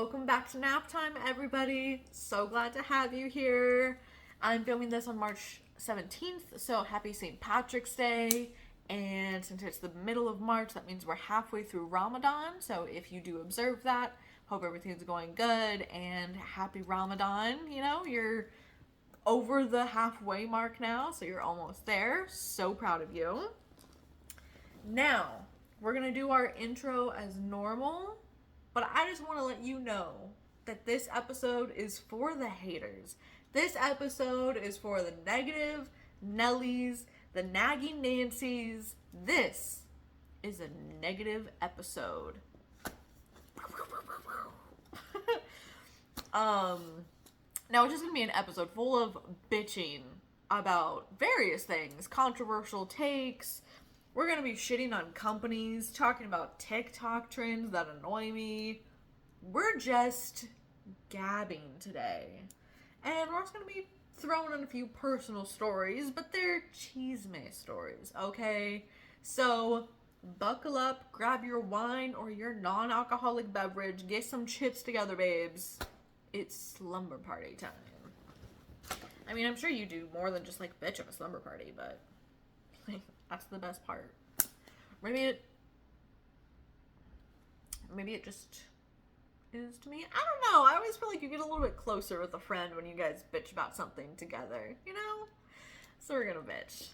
Welcome back to Nap Time, everybody. So glad to have you here. I'm filming this on March 17th, so happy St. Patrick's Day. And since it's the middle of March, that means we're halfway through Ramadan. So if you do observe that, hope everything's going good and happy Ramadan. You know, you're over the halfway mark now, so you're almost there. So proud of you. Now, we're going to do our intro as normal. But I just want to let you know that this episode is for the haters. This episode is for the negative Nellies, the nagging Nancys. This is a negative episode. Now it's just going to be an episode full of bitching about various things, controversial takes. We're going to be shitting on companies, talking about TikTok trends that annoy me. We're just gabbing today. And we're also going to be throwing in a few personal stories, but they're chisme stories, okay? So, buckle up, grab your wine or your non-alcoholic beverage, get some chips together, babes. It's slumber party time. I mean, I'm sure you do more than just, bitch at a slumber party, but... that's the best part. Maybe it just is to me. I don't know. I always feel like you get a little bit closer with a friend when you guys bitch about something together, you know? So we're gonna bitch.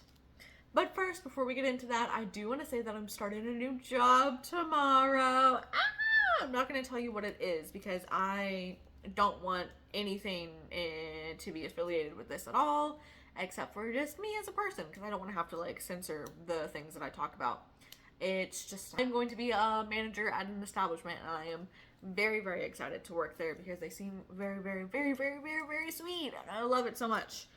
But first, before we get into that, I do want to say that I'm starting a new job tomorrow. I'm not going to tell you what it is because I don't want anything to be affiliated with this at all. Except for just me as a person, because I don't want to have to, censor the things that I talk about. It's just, I'm going to be a manager at an establishment, and I am very, very excited to work there, because they seem very, very, very, very, very, very sweet, and I love it so much.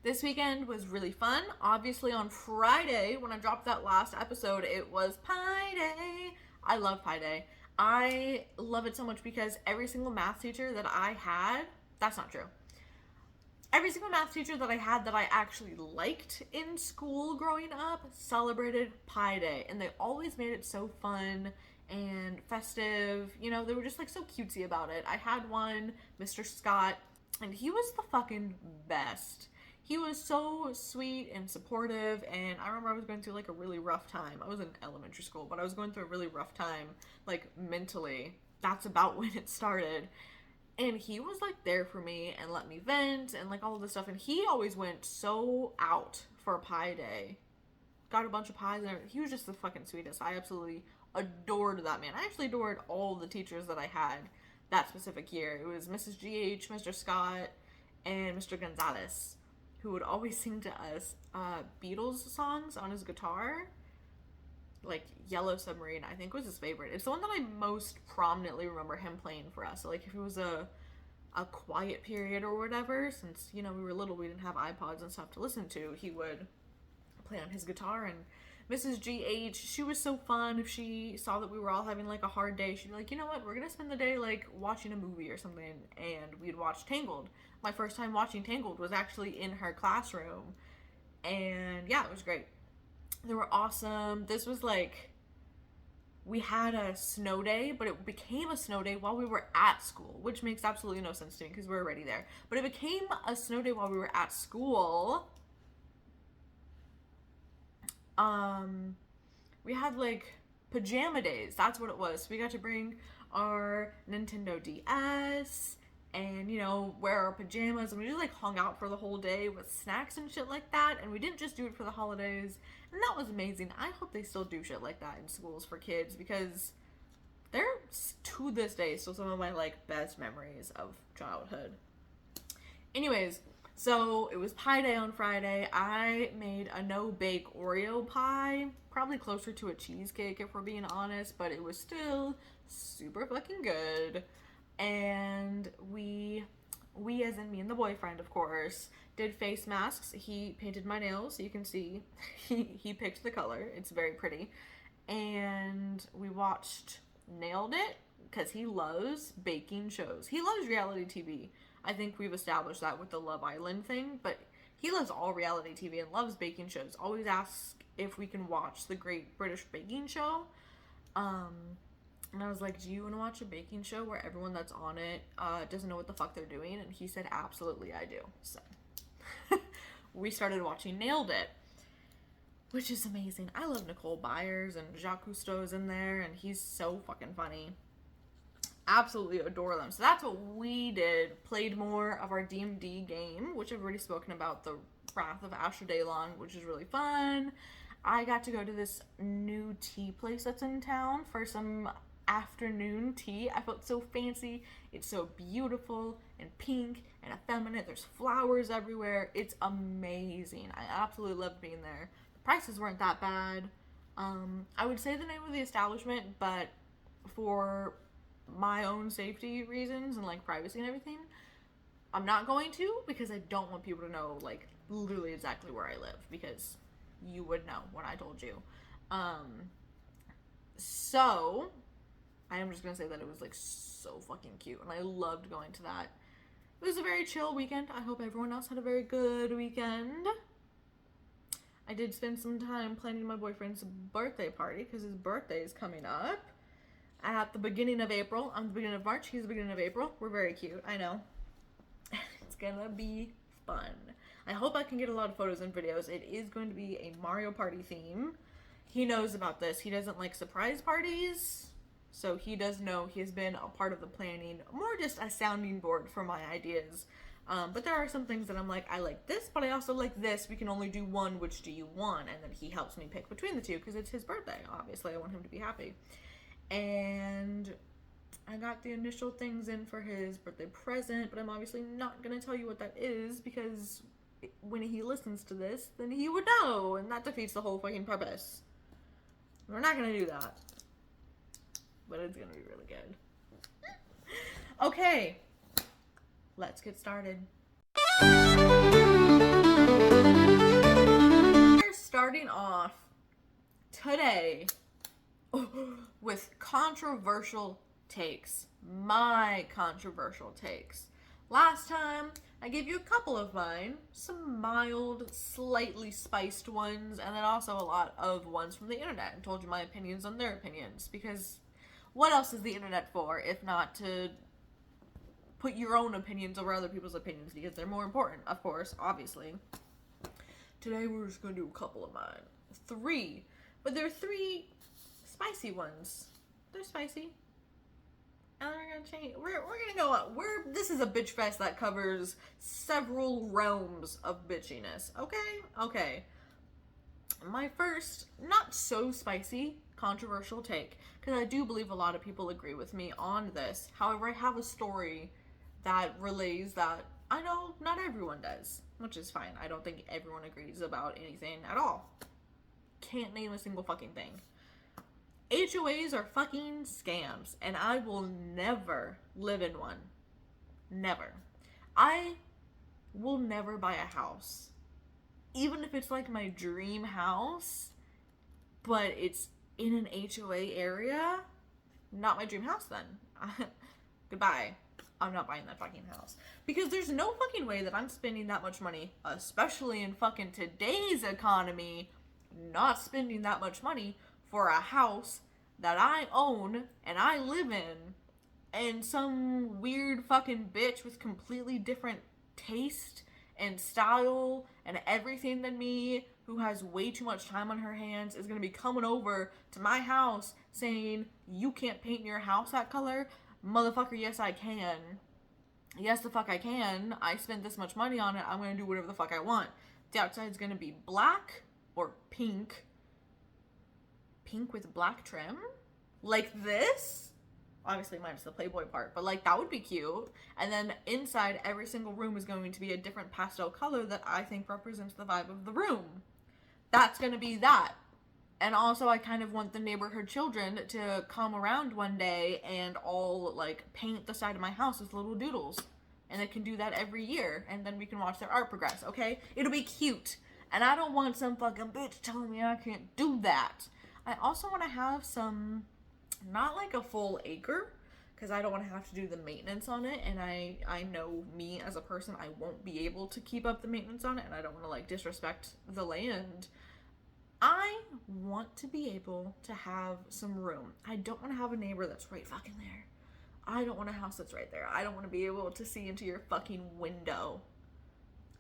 This weekend was really fun. Obviously, on Friday, when I dropped that last episode, it was Pi Day. I love Pi Day. I love it so much because every single math teacher that I had, that's not true. Every single math teacher that I had that I actually liked in school growing up celebrated Pi Day. And they always made it so fun and festive. You know, they were just so cutesy about it. I had one, Mr. Scott, and he was the fucking best. He was so sweet and supportive, and I remember I was going through a really rough time. I was in elementary school, but I was going through a really rough time, mentally. That's about when it started. And he was, there for me and let me vent and, all of this stuff. And he always went so out for Pi Day. Got a bunch of pies and everything. He was just the fucking sweetest. I absolutely adored that man. I actually adored all the teachers that I had that specific year. It was Mrs. GH, Mr. Scott, and Mr. Gonzalez, who would always sing to us Beatles songs on his guitar. Yellow Submarine, I think, was his favorite. It's the one that I most prominently remember him playing for us. So, if it was a quiet period or whatever, since, we were little, we didn't have iPods and stuff to listen to, he would play on his guitar. And Mrs. GH, she was so fun. If she saw that we were all having, a hard day, she'd be like, you know what, we're gonna spend the day, watching a movie or something, and we'd watch Tangled. My first time watching Tangled was actually in her classroom, and, yeah, it was great. They were awesome. This was we had a snow day, but it became a snow day while we were at school, which makes absolutely no sense to me because we're already there. But it became a snow day while we were at school. We had pajama days. That's what it was. So we got to bring our Nintendo DS and, wear our pajamas, and we just, hung out for the whole day with snacks and shit like that, and we didn't just do it for the holidays, and that was amazing. I hope they still do shit like that in schools for kids, because they're, to this day, still some of my, best memories of childhood. Anyways, so it was Pi Day on Friday. I made a no-bake Oreo pie, probably closer to a cheesecake if we're being honest, but it was still super fucking good. And we as in me and the boyfriend, of course, did face masks. He painted my nails, so you can see he picked the color. It's very pretty. And we watched Nailed It, because he loves baking shows. He loves reality TV. I think we've established that with the Love Island thing, but he loves all reality TV and loves baking shows. Always asks if we can watch the Great British Baking Show. And I was like, do you want to watch a baking show where everyone that's on it doesn't know what the fuck they're doing? And he said, absolutely, I do. So we started watching Nailed It, which is amazing. I love Nicole Byers, and Jacques Cousteau's in there, and he's so fucking funny. Absolutely adore them. So that's what we did. Played more of our D&D game, which I've already spoken about, the Wrath of Asher Daylong, which is really fun. I got to go to this new tea place that's in town for some afternoon tea. I felt so fancy. It's so beautiful and pink and effeminate. There's flowers everywhere. It's amazing. I absolutely loved being there. The prices weren't that bad. I would say the name of the establishment, but for my own safety reasons and like privacy and everything, I'm not going to, because I don't want people to know like literally exactly where I live, because you would know when I told you. So I am just gonna say that it was like so fucking cute, and I loved going to that. It was a very chill weekend. I hope everyone else had a very good weekend. I did spend some time planning my boyfriend's birthday party, because his birthday is coming up at the beginning of April. I'm the beginning of March, he's the beginning of April. We're very cute, I know. It's gonna be fun. I hope I can get a lot of photos and videos. It is going to be a Mario Party theme. He knows about this. He doesn't like surprise parties, so he does know. He has been a part of the planning, more just a sounding board for my ideas. But there are some things that I'm like, I like this, but I also like this. We can only do one. Which do you want? And then he helps me pick between the two, because it's his birthday. Obviously, I want him to be happy. And I got the initial things in for his birthday present, but I'm obviously not going to tell you what that is, because when he listens to this, then he would know, and that defeats the whole fucking purpose. We're not going to do that. But it's going to be really good. Okay. Let's get started. We're starting off today with controversial takes. My controversial takes. Last time, I gave you a couple of mine. Some mild, slightly spiced ones, and then also a lot of ones from the internet, and told you my opinions on their opinions. Because what else is the internet for if not to put your own opinions over other people's opinions, because they're more important, of course, obviously. Today we're just going to do a couple of mine. 3. But they're 3 spicy ones. They're spicy. And we're gonna change. We're gonna go up. This is a bitch fest that covers several realms of bitchiness. Okay. My first, not so spicy, controversial take, because I do believe a lot of people agree with me on this. However, I have a story that relays that I know not everyone does, which is fine. I don't think everyone agrees about anything at all. Can't name a single fucking thing. HOAs are fucking scams, and I will never live in one. Never. I will never buy a house. Even if it's like my dream house, but it's in an HOA area, not my dream house then. Goodbye. I'm not buying that fucking house. Because there's no fucking way that I'm spending that much money, especially in fucking today's economy, not spending that much money for a house that I own and I live in, and some weird fucking bitch with completely different taste and style and everything than me, who has way too much time on her hands, is gonna be coming over to my house saying, you can't paint your house that color. Motherfucker, yes I can. Yes the fuck I can. I spent this much money on it. I'm gonna do whatever the fuck I want. The outside's gonna be black or pink. Pink with black trim? Like this? Obviously minus the Playboy part, but like that would be cute. And then inside, every single room is going to be a different pastel color that I think represents the vibe of the room. That's gonna be that. And also I kind of want the neighborhood children to come around one day and all like paint the side of my house with little doodles. And they can do that every year, and then we can watch their art progress, okay? It'll be cute. And I don't want some fucking bitch telling me I can't do that. I also want to have some, not like a full acre, because I don't want to have to do the maintenance on it, and I know me as a person, I won't be able to keep up the maintenance on it, and I don't want to like disrespect the land. I want to be able to have some room. I don't want to have a neighbor that's right fucking there. I don't want a house that's right there. I don't want to be able to see into your fucking window.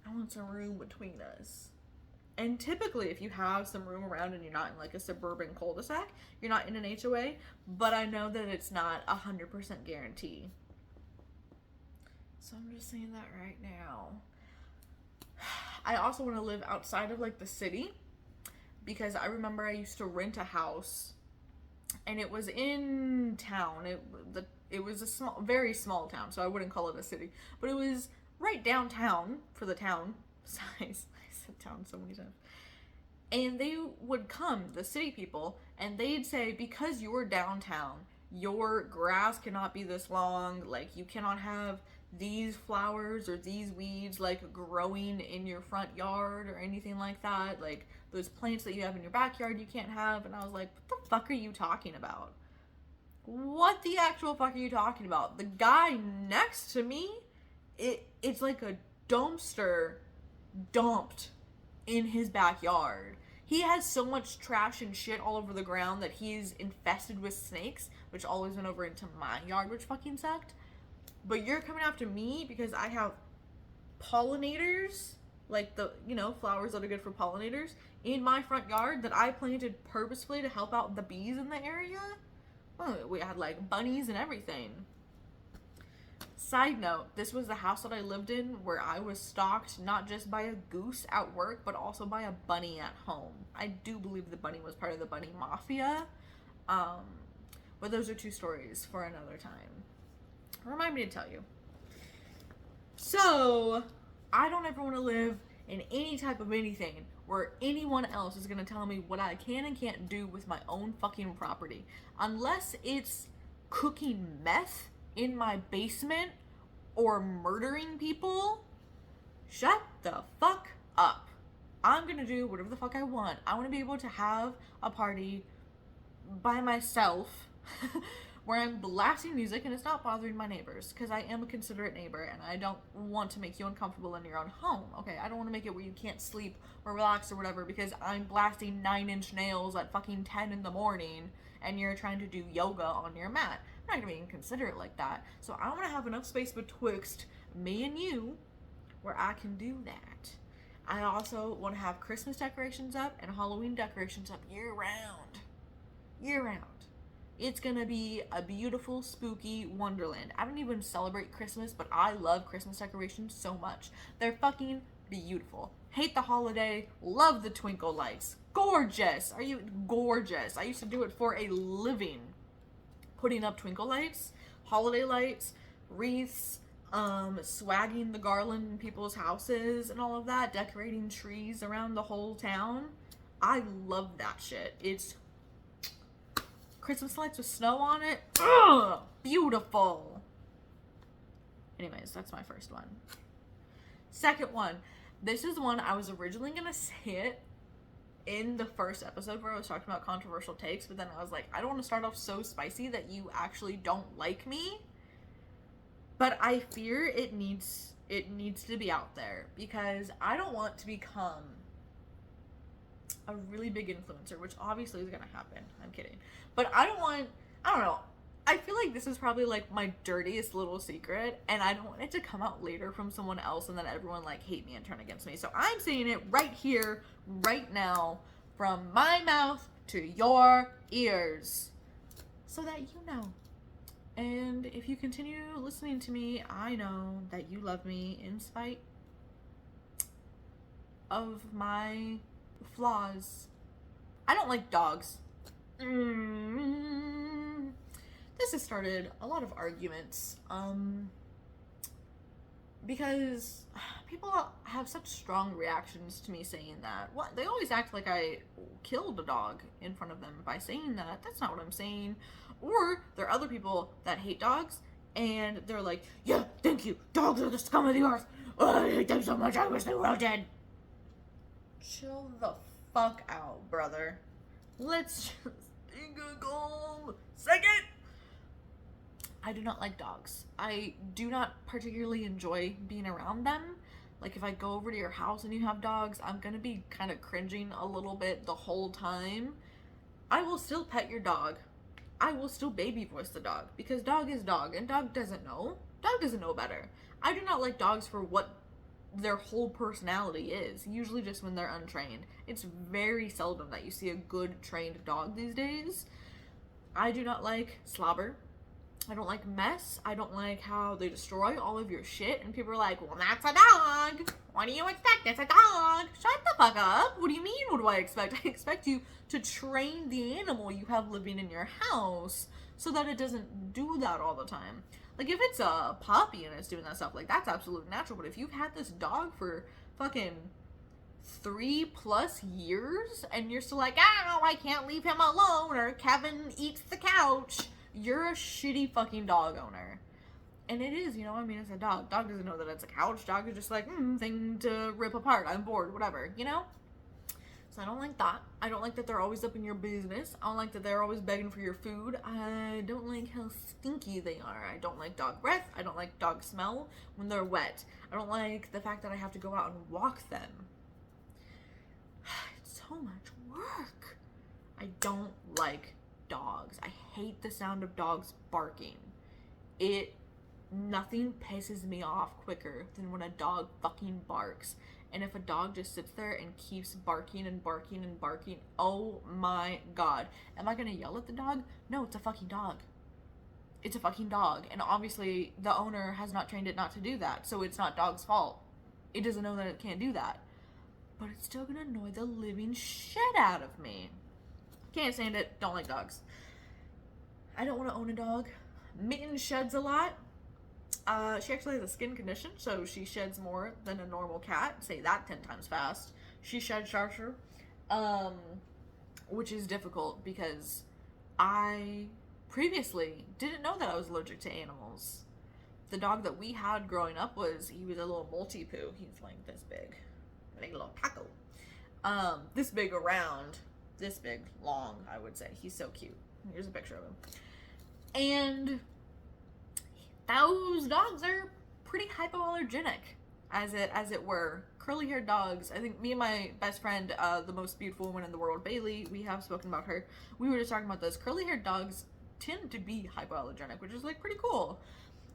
I want some room between us. And typically, if you have some room around and you're not in like a suburban cul-de-sac, you're not in an HOA, but I know that it's not 100% guarantee. So I'm just saying that right now. I also want to live outside of like the city, because I remember I used to rent a house and it was in town. It was a small, very small town, so I wouldn't call it a city, but it was right downtown for the town size. I said town so many times. And they would come, the city people, and they'd say, because you're downtown, your grass cannot be this long, like you cannot have these flowers or these weeds like growing in your front yard or anything like that, like those plants that you have in your backyard you can't have. And I was like, what the fuck are you talking about? What the actual fuck are you talking about? The guy next to me, it's like a dumpster dumped in his backyard. He has so much trash and shit all over the ground that he's infested with snakes, which always went over into my yard, which fucking sucked. But you're coming after me because I have pollinators, like the, flowers that are good for pollinators, in my front yard that I planted purposefully to help out the bees in the area. Well, we had like bunnies and everything. Side note, this was the house that I lived in where I was stalked not just by a goose at work, but also by a bunny at home. I do believe the bunny was part of the bunny mafia. But those are two stories for another time. Remind me to tell you. So, I don't ever want to live in any type of anything where anyone else is going to tell me what I can and can't do with my own fucking property. Unless it's cooking meth in my basement or murdering people, shut the fuck up. I'm going to do whatever the fuck I want. I want to be able to have a party by myself where I'm blasting music and it's not bothering my neighbors, because I am a considerate neighbor and I don't want to make you uncomfortable in your own home. Okay, I don't want to make it where you can't sleep or relax or whatever because I'm blasting 9-inch nails at fucking 10 in the morning and you're trying to do yoga on your mat. I'm not gonna be inconsiderate like that. So I want to have enough space betwixt me and you where I can do that. I also want to have Christmas decorations up and Halloween decorations up year round. Year round. It's gonna be a beautiful, spooky wonderland. I don't even celebrate Christmas, but I love Christmas decorations so much. They're fucking beautiful. Hate the holiday, love the twinkle lights. Gorgeous! Are you gorgeous? I used to do it for a living. Putting up twinkle lights, holiday lights, wreaths, swagging the garland in people's houses and all of that, decorating trees around the whole town. I love that shit. It's Christmas lights with snow on it. Ugh, beautiful. Anyways, that's my first one. Second one. This is one I was originally going to say it in the first episode where I was talking about controversial takes, but then I was like, I don't want to start off so spicy that you actually don't like me. But I fear it needs to be out there because I don't want to become a really big influencer, which obviously is gonna happen. I'm kidding. But I don't know. I feel like this is probably like my dirtiest little secret, and I don't want it to come out later from someone else and then everyone like hate me and turn against me. So I'm saying it right here, right now, from my mouth to your ears, so that you know. And if you continue listening to me, I know that you love me in spite of my flaws. I don't like dogs. This has started a lot of arguments, because people have such strong reactions to me saying that. What? They always act like I killed a dog in front of them by saying that. That's not what I'm saying. Or there are other people that hate dogs, and they're like, yeah, thank you, dogs are the scum of the earth. Oh, I hate them so much, I wish they were all dead. Chill the fuck out, brother. Let's just take a calm second. I do not like dogs. I do not particularly enjoy being around them. Like, if I go over to your house and you have dogs, I'm gonna be kind of cringing a little bit the whole time. I will still pet your dog. I will still baby voice the dog, because dog is dog, and dog doesn't know. Dog doesn't know better. I do not like dogs for what their whole personality is, usually just when they're untrained. It's very seldom that you see a good trained dog these days. I do not like slobber. I don't like mess. I don't like how they destroy all of your shit, and people are like, well, that's a dog. What do you expect? It's a dog. Shut the fuck up. What do you mean, what do I expect? I expect you to train the animal you have living in your house so that it doesn't do that all the time. Like, if it's a puppy and it's doing that stuff, like, that's absolutely natural. But if you've had this dog for fucking 3+ years and you're still like, oh, I can't leave him alone, or Kevin eats the couch, you're a shitty fucking dog owner. And it is, you know, I mean, it's a dog. Dog doesn't know that it's a couch. Dog is just like, thing to rip apart. I'm bored, whatever, you know? So I don't like that. I don't like that they're always up in your business. I don't like that they're always begging for your food. I don't like how stinky they are. I don't like dog breath. I don't like dog smell when they're wet. I don't like the fact that I have to go out and walk them. It's so much work. I don't like dogs. I hate the sound of dogs barking. Nothing pisses me off quicker than when a dog fucking barks. And if a dog just sits there and keeps barking and barking and barking, oh my god. Am I gonna yell at the dog? No, it's a fucking dog. It's a fucking dog. And obviously the owner has not trained it not to do that, so it's not dog's fault. It doesn't know that it can't do that. But it's still gonna annoy the living shit out of me. Can't stand it. Don't like dogs. I don't want to own a dog. Mitten sheds a lot. She actually has a skin condition, so she sheds more than a normal cat. Say that 10 times fast. She sheds sharper, which is difficult because I previously didn't know that I was allergic to animals. The dog that we had growing up he was a little multi-poo. He's like this big, like a little taco. This big around, this big long, I would say. He's so cute. Here's a picture of him. And those dogs are pretty hypoallergenic, as it were. Curly-haired dogs. I think me and my best friend, the most beautiful woman in the world, Bailey, we have spoken about her. We were just talking about this. Curly-haired dogs tend to be hypoallergenic, which is like pretty cool.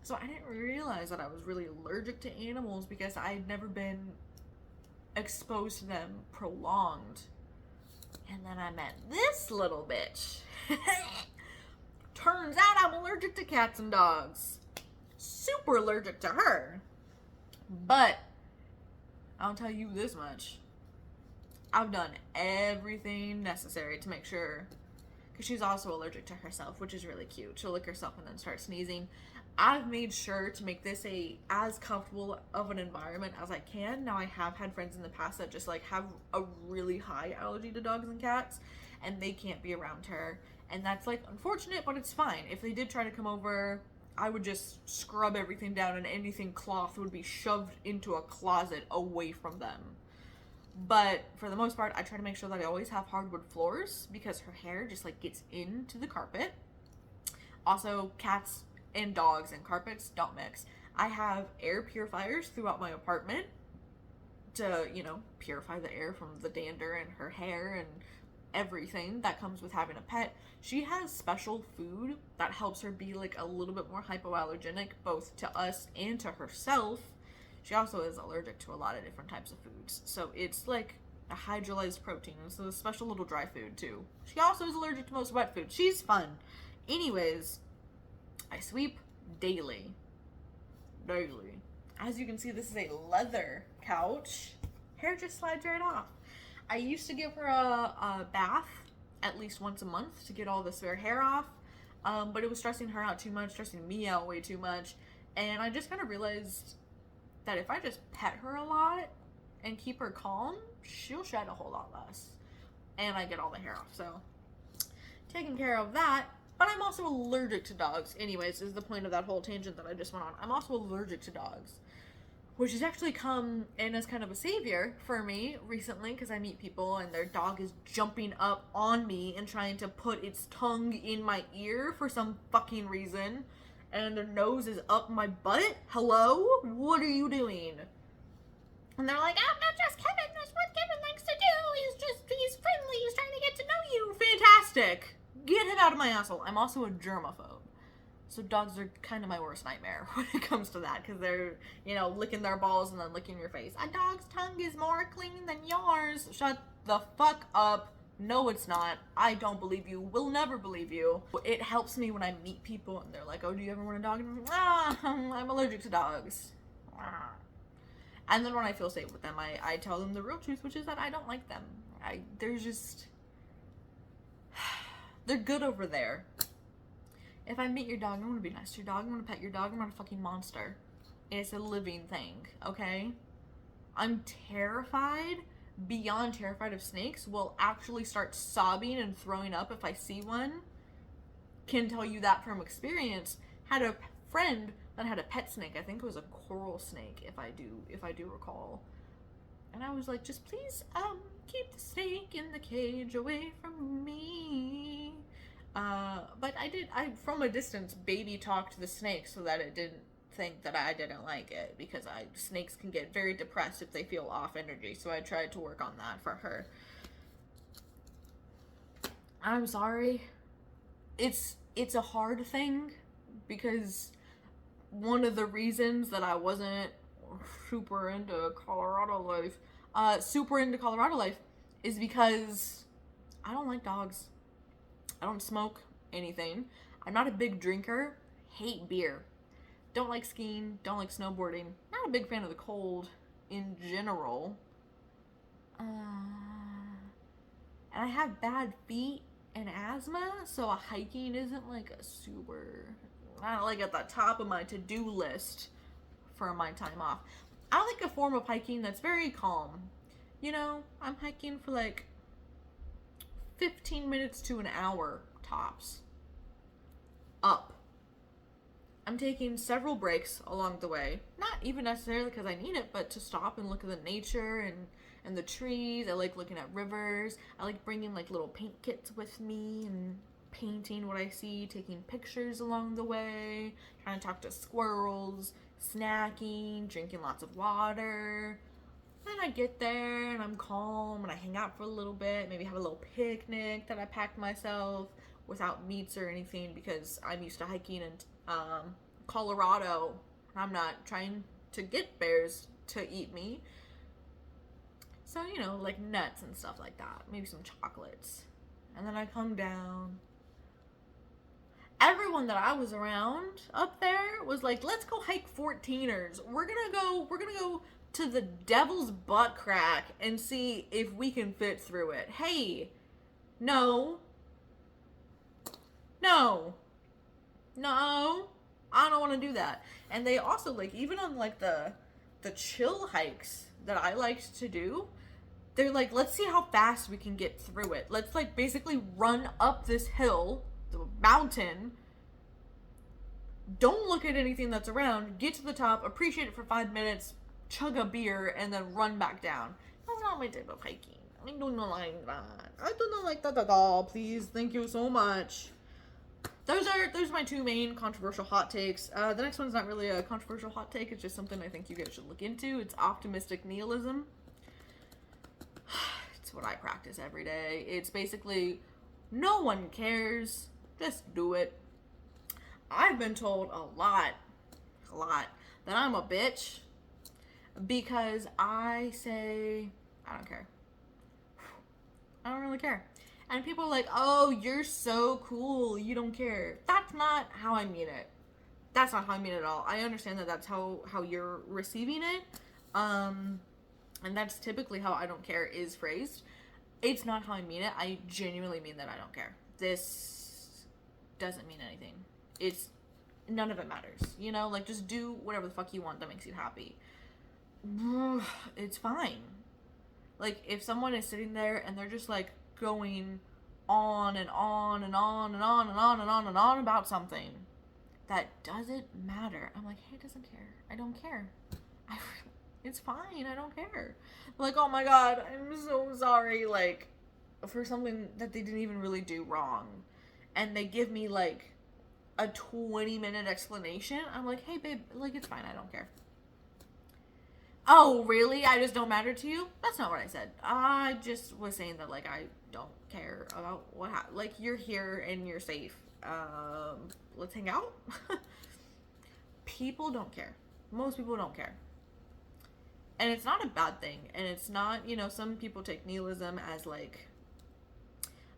So I didn't realize that I was really allergic to animals because I had never been exposed to them prolonged. And then I met this little bitch. Turns out I'm allergic to cats and dogs. Super allergic to her. But I'll tell you this much. I've done everything necessary to make sure, because she's also allergic to herself, which is really cute. She'll lick herself and then start sneezing. I've made sure to make this as comfortable of an environment as I can. Now, I have had friends in the past that just like have a really high allergy to dogs and cats, and they can't be around her. And that's like unfortunate, but it's fine. If they did try to come over, I would just scrub everything down and anything cloth would be shoved into a closet away from them. But for the most part, I try to make sure that I always have hardwood floors because her hair just like gets into the carpet. Also, cats and dogs and carpets don't mix. I have air purifiers throughout my apartment to, purify the air from the dander and her hair and everything that comes with having a pet. She has special food that helps her be like a little bit more hypoallergenic both to us and to herself. She also is allergic to a lot of different types of foods, so it's like a hydrolyzed protein. It's a special little dry food too. She also is allergic to most wet food. She's fun. Anyways, I sweep daily. As you can see, this is a leather couch. Hair just slides right off. I used to give her a bath at least once a month to get all the spare hair off, but it was stressing her out too much, stressing me out way too much, and I just kind of realized that if I just pet her a lot and keep her calm, she'll shed a whole lot less, and I get all the hair off, so taking care of that. But I'm also allergic to dogs. Anyways, is the point of that whole tangent that I just went on. I'm also allergic to dogs, which has actually come in as kind of a savior for me recently, because I meet people and their dog is jumping up on me and trying to put its tongue in my ear for some fucking reason, and their nose is up my butt. Hello? What are you doing? And they're like, I'm not just Kevin, that's what Kevin likes to do. He's friendly, he's trying to get to know you. Fantastic. Get him out of my asshole. I'm also a germaphobe. So dogs are kind of my worst nightmare when it comes to that, because they're, licking their balls and then licking your face. A dog's tongue is more clean than yours. Shut the fuck up. No, it's not. I don't believe you. Will never believe you. It helps me when I meet people and they're like, oh, do you ever want a dog? And I'm allergic to dogs. And then when I feel safe with them, I tell them the real truth, which is that I don't like them. They're good over there. If I meet your dog, I want to be nice to your dog. I want to pet your dog. I'm not a fucking monster. It's a living thing, okay? I'm terrified, beyond terrified of snakes. Will actually start sobbing and throwing up if I see one. Can tell you that from experience. Had a friend that had a pet snake. I think it was a coral snake, if I do recall. And I was like, just please, keep the snake in the cage away from me. But I from a distance baby talked the snake so that it didn't think that I didn't like it, because snakes can get very depressed if they feel off energy, so I tried to work on that for her. I'm sorry. It's a hard thing, because one of the reasons that I wasn't super into Colorado life is because I don't like dogs. I don't smoke anything. I'm not a big drinker. Hate beer. Don't like skiing. Don't like snowboarding. Not a big fan of the cold in general. And I have bad feet and asthma, so hiking isn't like a super, not like at the top of my to-do list for my time off. I like a form of hiking that's very calm. I'm hiking for like 15 minutes to an hour tops. Up. I'm taking several breaks along the way. Not even necessarily because I need it, but to stop and look at the nature and the trees. I like looking at rivers. I like bringing like little paint kits with me and painting what I see, taking pictures along the way, trying to talk to squirrels, snacking, drinking lots of water. Then I get there and I'm calm and I hang out for a little bit, maybe have a little picnic that I packed myself without meats or anything, because I'm used to hiking in Colorado. I'm not trying to get bears to eat me. So, like nuts and stuff like that. Maybe some chocolates. And then I come down. Everyone that I was around up there was like, let's go hike 14ers. We're gonna go to the Devil's Butt Crack and see if we can fit through it. Hey, no, I don't want to do that. And they also, like, even on like the chill hikes that I liked to do, they're like, let's see how fast we can get through it. Let's like basically run up this hill, the mountain, don't look at anything that's around, get to the top, appreciate it for 5 minutes, chug a beer, and then run back down. That's not my type of hiking. I do not like that. I do not like that at all. Please, thank you so much. Those are my two main controversial hot takes. The next one's not really a controversial hot take. It's just something I think you guys should look into. It's optimistic nihilism. It's what I practice every day. It's basically, no one cares. Just do it. I've been told a lot, that I'm a bitch because I say, I don't care. I don't really care. And people are like, oh, you're so cool, you don't care. That's not how I mean it. That's not how I mean it at all. I understand that that's how you're receiving it. And that's typically how I don't care is phrased. It's not how I mean it. I genuinely mean that I don't care. This doesn't mean anything. None of it matters. Like, just do whatever the fuck you want that makes you happy. It's fine. Like, if someone is sitting there and they're just like going on and on and on and on and on and on and on about something that doesn't matter, I'm like, hey, it doesn't care. I don't care. It's fine. I don't care. Like, oh my god, I'm so sorry, like, for something that they didn't even really do wrong. And they give me like a 20-minute explanation. I'm like, hey babe, like, it's fine. I don't care. Oh, really? I just don't matter to you? That's not what I said. I just was saying that, like, I don't care about like, you're here and you're safe. Let's hang out. People don't care. Most people don't care. And it's not a bad thing. And it's not, some people take nihilism as, like,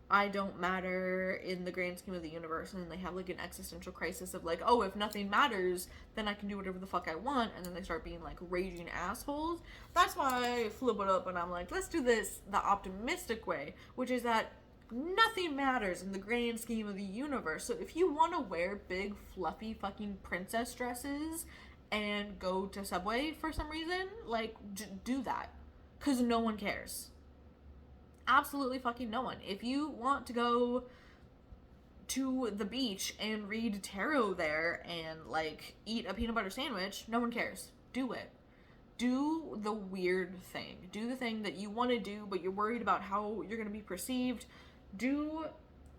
I don't matter in the grand scheme of the universe, and then they have like an existential crisis of like, oh, if nothing matters, then I can do whatever the fuck I want, and then they start being like raging assholes. That's why I flip it up and I'm like, let's do this the optimistic way, which is that nothing matters in the grand scheme of the universe. So if you want to wear big fluffy fucking princess dresses and go to Subway for some reason, like, do that, because no one cares. Absolutely fucking no one. If you want to go to the beach and read tarot there and like eat a peanut butter sandwich, no one cares. Do it. Do the weird thing. Do the thing that you want to do, but you're worried about how you're going to be perceived. Do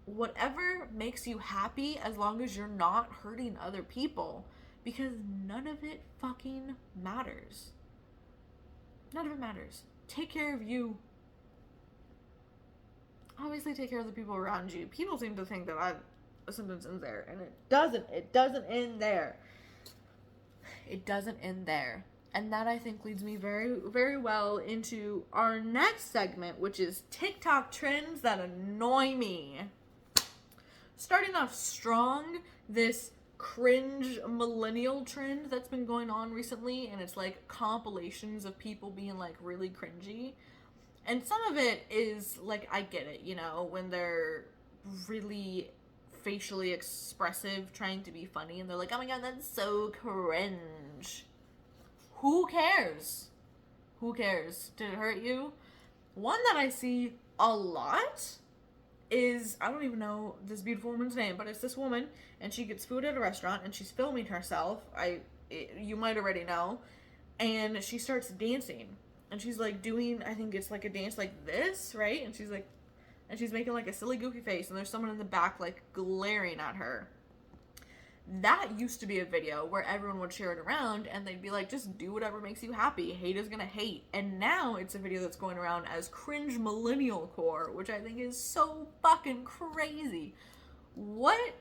whatever makes you happy as long as you're not hurting other people, because none of it fucking matters. None of it matters. Take care of you. Obviously take care of the people around you. People seem to think that a sentence ends there, and it doesn't. It doesn't end there. It doesn't end there. And that, I think, leads me very, very well into our next segment, which is TikTok trends that annoy me. Starting off strong, this cringe millennial trend that's been going on recently, and it's like compilations of people being like really cringy. And some of it is, like, I get it, when they're really facially expressive, trying to be funny, and they're like, oh my god, that's so cringe. Who cares? Who cares? Did it hurt you? One that I see a lot is, I don't even know this beautiful woman's name, but it's this woman, and she gets food at a restaurant, and she's filming herself. You might already know. And she starts dancing. And she's like doing, I think it's like a dance like this, right? And she's making like a silly goofy face, and there's someone in the back like glaring at her. That used to be a video where everyone would share it around and they'd be like, just do whatever makes you happy. Hate is gonna hate. And now it's a video that's going around as cringe millennial core, which I think is so fucking crazy. What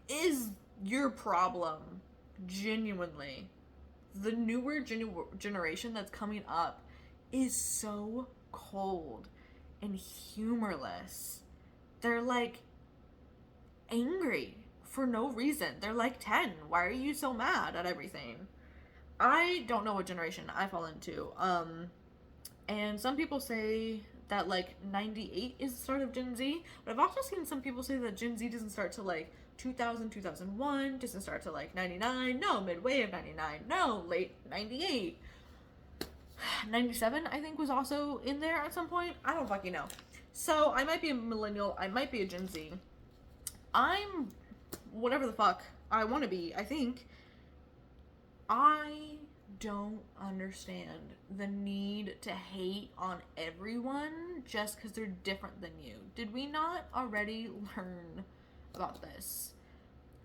is your problem? Genuinely. The newer generation that's coming up is so cold and humorless. They're like angry for no reason. They're like 10. Why are you so mad at everything? I don't know what generation I fall into. And some people say that like 98 is the start of Gen Z, but I've also seen some people say that Gen Z doesn't start to like 2000, 2001, doesn't start to like 99, no, midway of 99, no, late 98. 97, I think, was also in there at some point. I don't fucking know. So, I might be a millennial, I might be a Gen Z. I'm whatever the fuck I want to be, I think. I don't understand the need to hate on everyone just because they're different than you. Did we not already learn about this?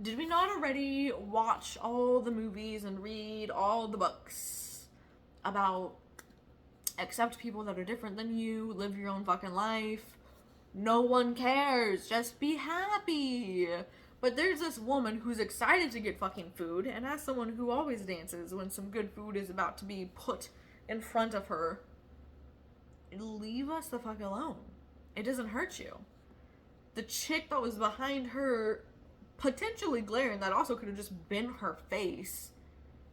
Did we not already watch all the movies and read all the books about accept people that are different than you, live your own fucking life, no one cares, just be happy? But there's this woman who's excited to get fucking food, and as someone who always dances when some good food is about to be put in front of her, leave us the fuck alone. It doesn't hurt you. The chick that was behind her potentially glaring, that also could have just been her face,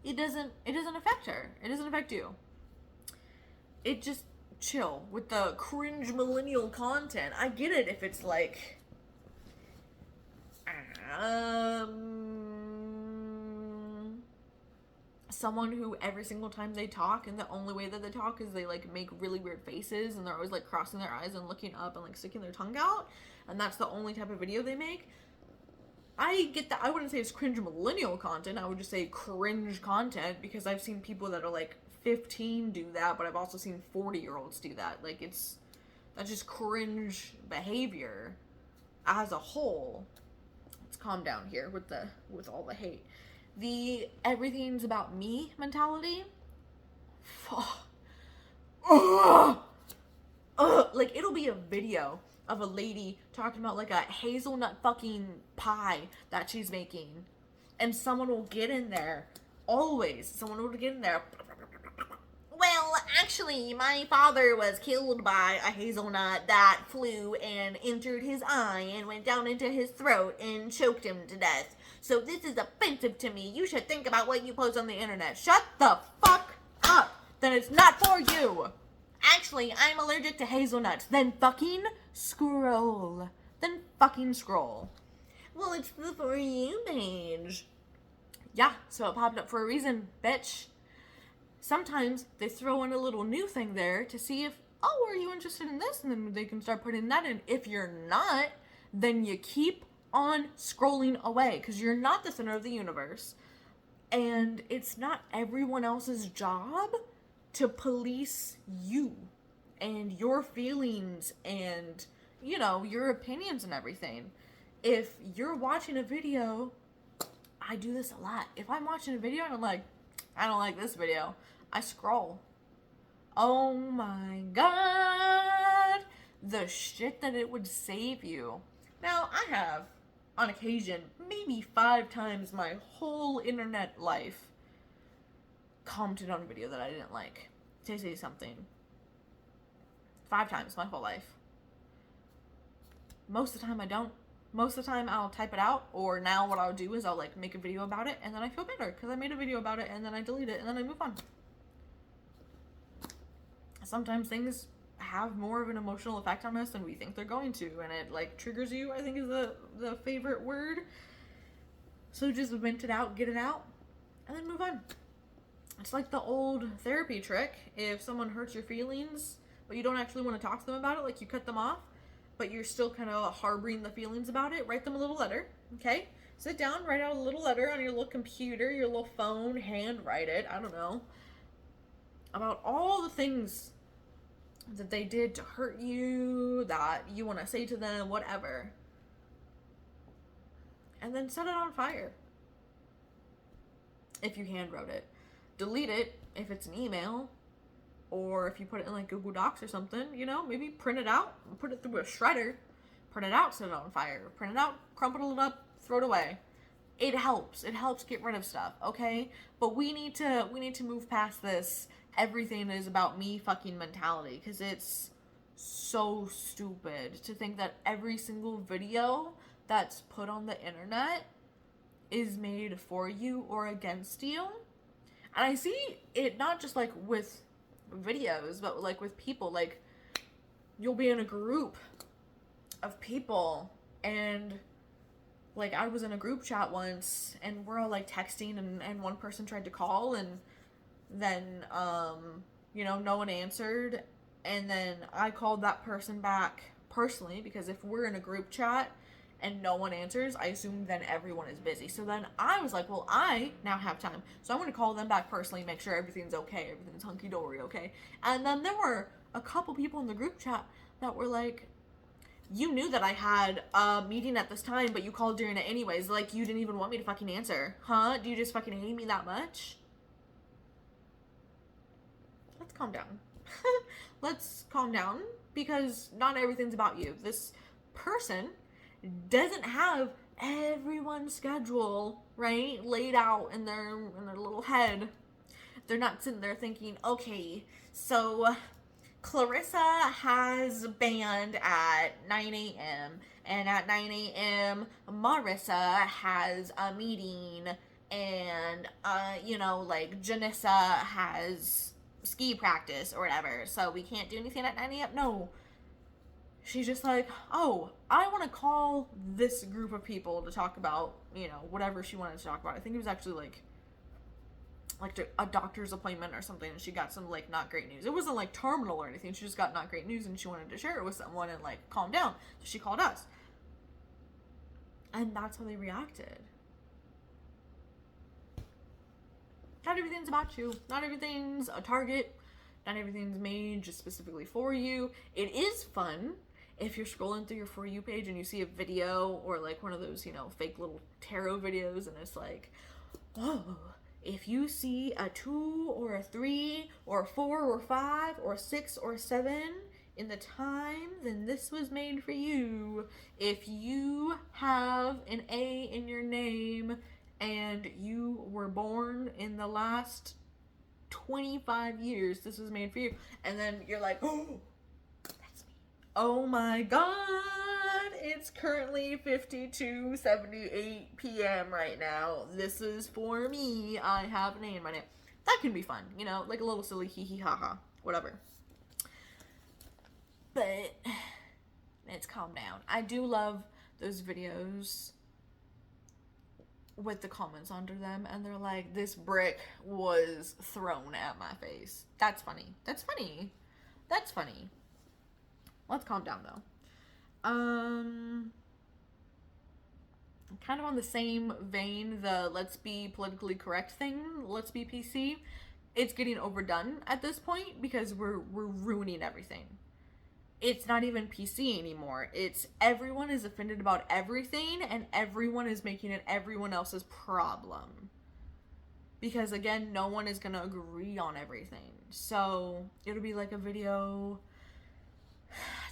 it doesn't affect her. It doesn't affect you. It just chill with the cringe millennial content. I get it if it's like someone who every single time they talk, and the only way that they talk is they like make really weird faces, and they're always like crossing their eyes and looking up and like sticking their tongue out, and that's the only type of video they make. I get that. I wouldn't say it's cringe millennial content. I would just say cringe content, because I've seen people that are like 15 do that, but I've also seen 40-year-olds do that. Like, that's just cringe behavior as a whole. Let's calm down here with all the hate. The everything's about me mentality, Ugh. Ugh. Like, it'll be a video of a lady talking about like a hazelnut fucking pie that she's making, and someone will get in there. Always, someone will get in there. Well, actually, my father was killed by a hazelnut that flew and entered his eye and went down into his throat and choked him to death. So this is offensive to me. You should think about what you post on the internet. Shut the fuck up. Then it's not for you. Actually, I'm allergic to hazelnuts. Then fucking scroll. Well, it's the For You page. Yeah, so it popped up for a reason, bitch. Sometimes they throw in a little new thing there to see if, oh, are you interested in this? And then they can start putting that in. If you're not, then you keep on scrolling away because you're not the center of the universe. And it's not everyone else's job to police you and your feelings and, you know, your opinions and everything. If you're watching a video, I do this a lot. If I'm watching a video and I'm like, I don't like this video, I scroll. Oh my god, the shit that it would save you. Now, I have, on occasion, maybe 5 times my whole internet life commented on a video that I didn't like to say something. 5 times my whole life. Most of the time I don't. Most of the time I'll type it out, or now what I'll do is I'll like make a video about it and then I feel better because I made a video about it and then I delete it and then I move on. Sometimes things have more of an emotional effect on us than we think they're going to, and it like triggers you, I think is the favorite word. So just vent it out, get it out, and then move on. It's like the old therapy trick. If someone hurts your feelings, but you don't actually want to talk to them about it, like you cut them off, but you're still kind of harboring the feelings about it, write them a little letter, okay? Sit down, write out a little letter on your little computer, your little phone, handwrite it, I don't know, about all the things that they did to hurt you, that you want to say to them, whatever. And then set it on fire. If you handwrote it. Delete it if it's an email. Or if you put it in like Google Docs or something, you know, maybe print it out, put it through a shredder, print it out, set it on fire, print it out, crumple it up, throw it away. It helps. It helps get rid of stuff, okay? But we need to move past this everything is about me fucking mentality, because it's so stupid to think that every single video that's put on the internet is made for you or against you. And I see it not just like with videos, but like with people. Like, you'll be in a group of people and like I was in a group chat once and we're all like texting and one person tried to call and then you know, no one answered, and then I called that person back personally, because if we're in a group chat and no one answers, I assume then everyone is busy. So then I was like, well, I now have time, so I'm going to call them back personally, make sure everything's okay, everything's hunky-dory, okay? And then there were a couple people in the group chat that were like, you knew that I had a meeting at this time, but you called during it anyways, like, you didn't even want me to fucking answer, huh? Do you just fucking hate me that much? Let's calm down. Let's calm down, because not everything's about you. This person doesn't have everyone's schedule, right, laid out in their little head. They're not sitting there thinking, okay, so Clarissa has band at 9 a.m. and at 9 a.m. Marissa has a meeting, and you know, like Janissa has ski practice or whatever, so we can't do anything at 9 a.m. No. She's just like, oh, I want to call this group of people to talk about, you know, whatever she wanted to talk about. I think it was actually like a doctor's appointment or something, and she got some like not great news. It wasn't like terminal or anything. She just got not great news and she wanted to share it with someone and like calm down. So she called us. And that's how they reacted. Not everything's about you. Not everything's a target. Not everything's made just specifically for you. It is fun if you're scrolling through your For You page and you see a video or like one of those, you know, fake little tarot videos, and it's like, oh, if you see a 2 or a 3 or a 4 or 5 or 6 or 7 in the time, then this was made for you. If you have an A in your name and you were born in the last 25 years, this was made for you. And then you're like, oh, that's me. Oh my God, it's currently 52:78 p.m. right now. This is for me. I have an A in my name. That can be fun, you know, like a little silly hee hee ha ha, whatever. But let's calm down. I do love those videos with the comments under them, and they're like, this brick was thrown at my face. That's funny. That's funny. That's funny. Let's calm down, though. Kind of on the same vein, the let's be politically correct thing, let's be PC, it's getting overdone at this point because we're ruining everything. It's not even PC anymore. It's everyone is offended about everything, and everyone is making it everyone else's problem. Because again, no one is gonna agree on everything. So it'll be like a video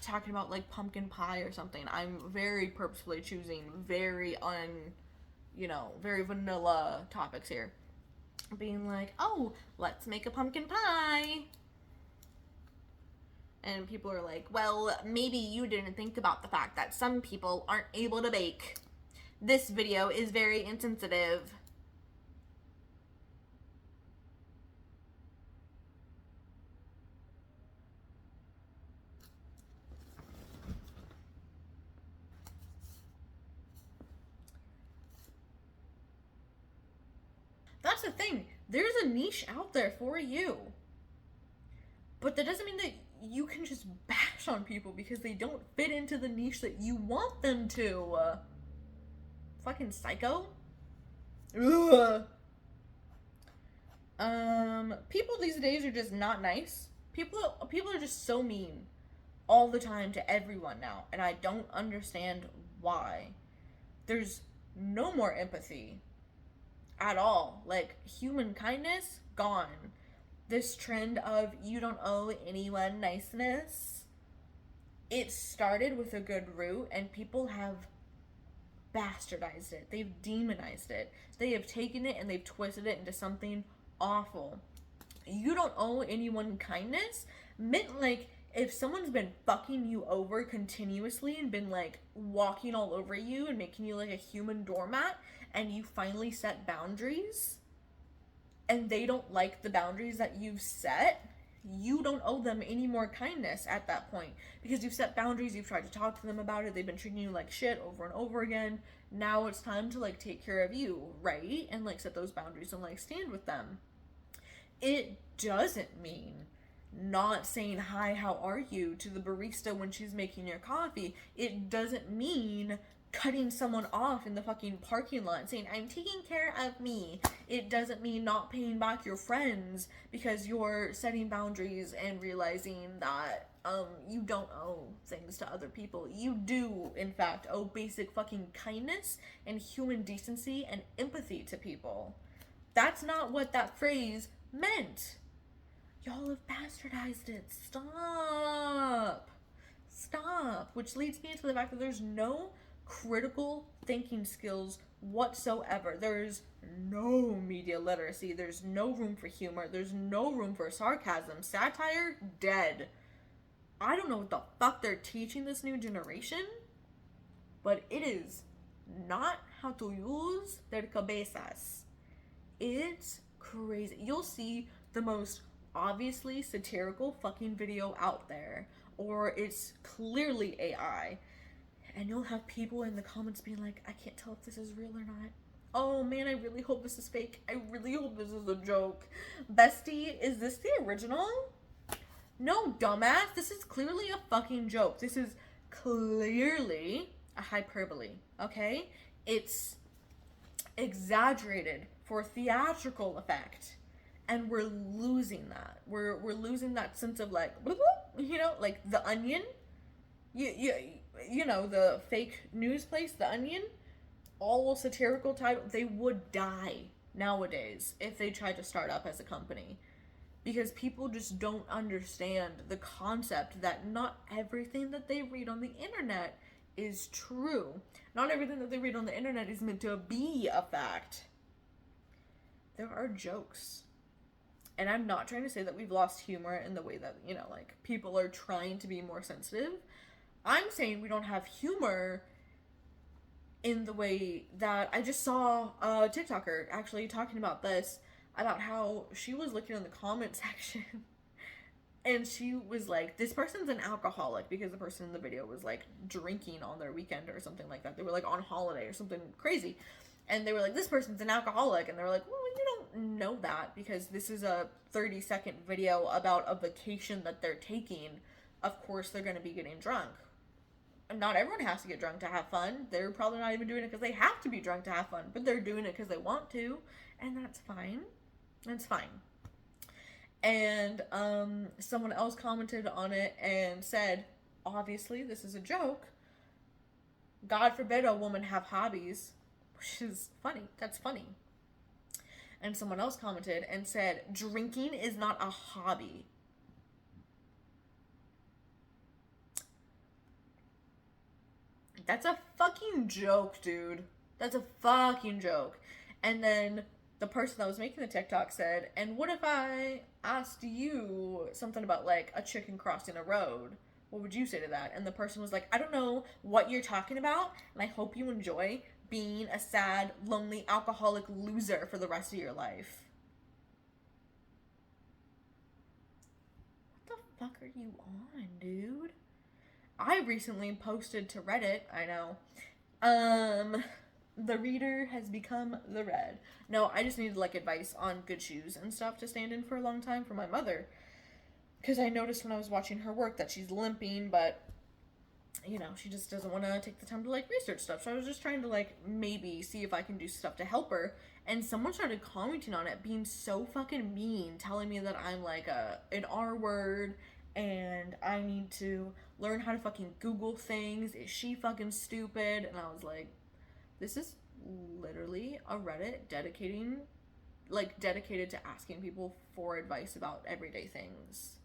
talking about like pumpkin pie or something. I'm very purposefully choosing very very vanilla topics here. Being like, oh, let's make a pumpkin pie. And people are like, well, maybe you didn't think about the fact that some people aren't able to bake. This video is very insensitive. That's the thing. There's a niche out there for you. But that doesn't mean that you can just bash on people because they don't fit into the niche that you want them to. Fucking psycho. Ugh. People these days are just not nice. People are just so mean all the time to everyone now, and I don't understand why. There's no more empathy at all. Like, human kindness, gone. This trend of you don't owe anyone niceness, it started with a good root, and people have bastardized it. They've demonized it. They have taken it and they've twisted it into something awful. You don't owe anyone kindness meant like if someone's been fucking you over continuously and been like walking all over you and making you like a human doormat, and you finally set boundaries and they don't like the boundaries that you've set, you don't owe them any more kindness at that point, because you've set boundaries, you've tried to talk to them about it, they've been treating you like shit over and over again. Now it's time to like take care of you, right? And like set those boundaries and like stand with them. It doesn't mean not saying hi, how are you to the barista when she's making your coffee. It doesn't mean cutting someone off in the fucking parking lot saying, I'm taking care of me. It doesn't mean not paying back your friends because you're setting boundaries and realizing that you don't owe things to other people. You do, in fact, owe basic fucking kindness and human decency and empathy to people. That's not what that phrase meant. Y'all have bastardized it. Stop. Stop. Which leads me into the fact that there's no critical thinking skills whatsoever. There's no media literacy. There's no room for humor. There's no room for sarcasm. Satire, dead. I don't know what the fuck they're teaching this new generation, but it is not how to use their cabezas. It's crazy. You'll see the most obviously satirical fucking video out there, or it's clearly AI, and you'll have people in the comments being like, I can't tell if this is real or not. Oh man, I really hope this is fake. I really hope this is a joke. Bestie, is this the original? No, dumbass. This is clearly a fucking joke. This is clearly a hyperbole, okay? It's exaggerated for theatrical effect. And we're losing that. We're losing that sense of like, you know, like The Onion. You know, the fake news place, The Onion. All satirical title, they would die nowadays if they tried to start up as a company. Because people just don't understand the concept that not everything that they read on the internet is true. Not everything that they read on the internet is meant to be a fact. There are jokes. And I'm not trying to say that we've lost humor in the way that, you know, like, people are trying to be more sensitive. I'm saying we don't have humor in the way that I just saw a TikToker actually talking about this, about how she was looking in the comment section and she was like, this person's an alcoholic, because the person in the video was like drinking on their weekend or something like that. They were like on holiday or something crazy. And they were like, this person's an alcoholic. And they were like, well, you don't know that, because this is a 30-second video about a vacation that they're taking. Of course they're going to be getting drunk. Not everyone has to get drunk to have fun. They're probably not even doing it because they have to be drunk to have fun, but they're doing it because they want to, and that's fine. That's fine. And someone else commented on it and said, obviously this is a joke. God forbid a woman have hobbies, which is funny. That's funny. And someone else commented and said, drinking is not a hobby. That's a fucking joke, dude. That's a fucking joke. And then the person that was making the TikTok said, and what if I asked you something about, like, a chicken crossing a road? What would you say to that? And the person was like, I don't know what you're talking about, and I hope you enjoy being a sad, lonely, alcoholic loser for the rest of your life. What the fuck are you on, dude? I recently posted to Reddit, I know, the reader has become the red. No, I just needed, like, advice on good shoes and stuff to stand in for a long time for my mother. Because I noticed when I was watching her work that she's limping, but, you know, she just doesn't want to take the time to, like, research stuff. So I was just trying to, like, maybe see if I can do stuff to help her. And someone started commenting on it, being so fucking mean, telling me that I'm, like, an R word, and I need to learn how to fucking Google things. Is she fucking stupid? And I was like, this is literally a Reddit dedicated to asking people for advice about everyday things.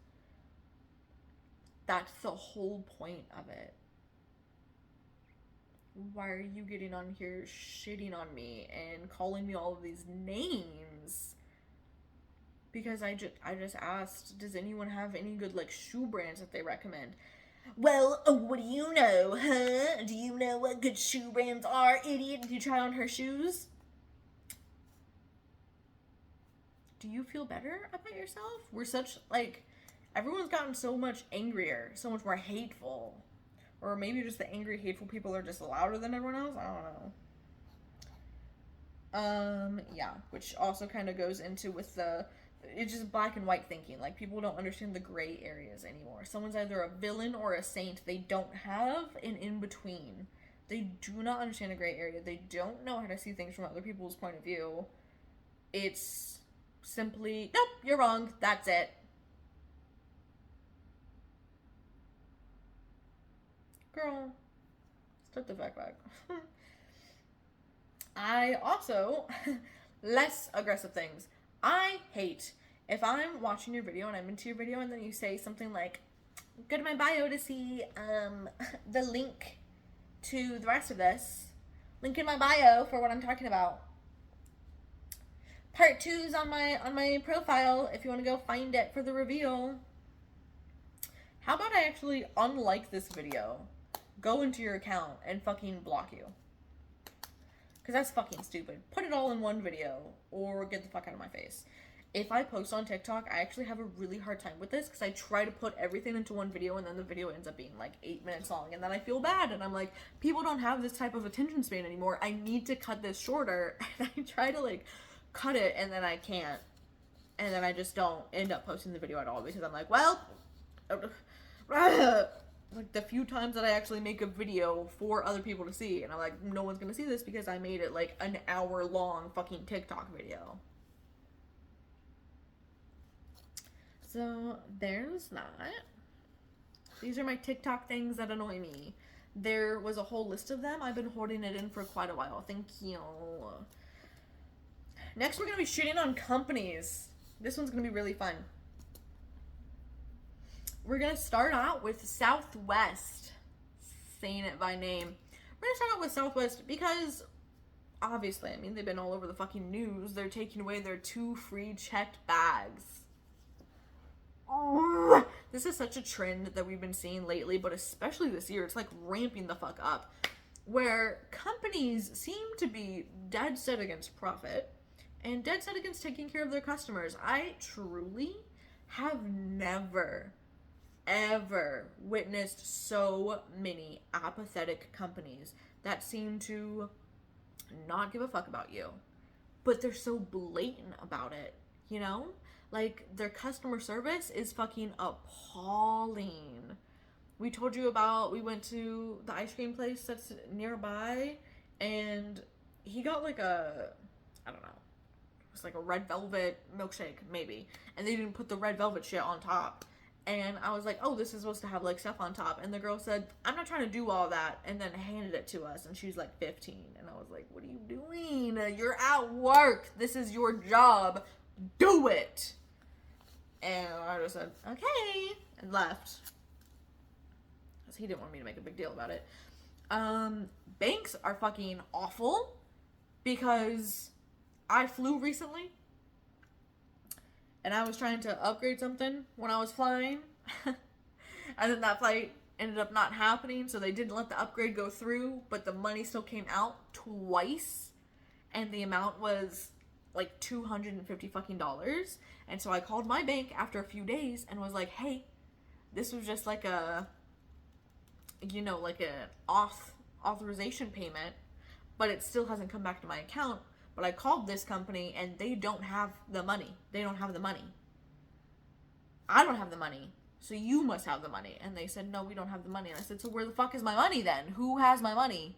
That's the whole point of it. Why are you getting on here shitting on me and calling me all of these names? Because I just asked, does anyone have any good, like, shoe brands that they recommend? Well, what do you know, huh? Do you know what good shoe brands are, idiot? Did you try on her shoes? Do you feel better about yourself? We're such, like, everyone's gotten so much angrier, so much more hateful. Or maybe just the angry, hateful people are just louder than everyone else? I don't know. Yeah, which also kind of goes into with it's just black and white thinking. Like, people don't understand the gray areas anymore. Someone's either a villain or a saint. They don't have an in-between. They do not understand a gray area. They don't know how to see things from other people's point of view. It's simply, nope, you're wrong. That's it. Girl, start the fuck back. I also, less aggressive things. I hate if I'm watching your video and I'm into your video and then you say something like, go to my bio to see the link to the rest of this. Link in my bio for what I'm talking about. Part 2's on my profile if you want to go find it for the reveal. How about I actually unlike this video, go into your account and fucking block you? Because that's fucking stupid. Put it all in one video or get the fuck out of my face. If I post on TikTok, I actually have a really hard time with this because I try to put everything into one video and then the video ends up being like 8 minutes long and then I feel bad and I'm like, people don't have this type of attention span anymore. I need to cut this shorter and I try to like cut it and then I can't. And then I just don't end up posting the video at all because I'm like, well, like the few times that I actually make a video for other people to see and I'm like, no one's gonna see this because I made it like an hour long fucking TikTok video. So there's that. These are my TikTok things that annoy me. There was a whole list of them. I've been holding it in for quite a while. Thank you. Next, we're going to be shitting on companies. This one's going to be really fun. We're going to start out with Southwest. Saying it by name. We're going to start out with Southwest because, obviously, I mean, they've been all over the fucking news. They're taking away their 2 free checked bags. Oh, this is such a trend that we've been seeing lately, but especially this year, it's like ramping the fuck up. Where companies seem to be dead set against profit and dead set against taking care of their customers. I truly have never, ever witnessed so many apathetic companies that seem to not give a fuck about you. But they're so blatant about it, you know? Like, their customer service is fucking appalling. We told you about, we went to the ice cream place that's nearby, and he got like a, I don't know, it was like a red velvet milkshake, maybe. And they didn't put the red velvet shit on top. And I was like, oh, this is supposed to have like stuff on top. And the girl said, I'm not trying to do all that. And then handed it to us. And she's like 15. And I was like, what are you doing? You're at work. This is your job. Do it. And I just said, okay. And left. Because he didn't want me to make a big deal about it. Banks are fucking awful. Because I flew recently. And I was trying to upgrade something when I was flying. And then that flight ended up not happening. So they didn't let the upgrade go through. But the money still came out twice. And the amount was like $250 fucking dollars. And so I called my bank after a few days and was like, hey, this was just like a, you know, like an authorization payment. But it still hasn't come back to my account. But I called this company and they don't have the money. They don't have the money. I don't have the money. So you must have the money. And they said, no, we don't have the money. And I said, so where the fuck is my money then? Who has my money?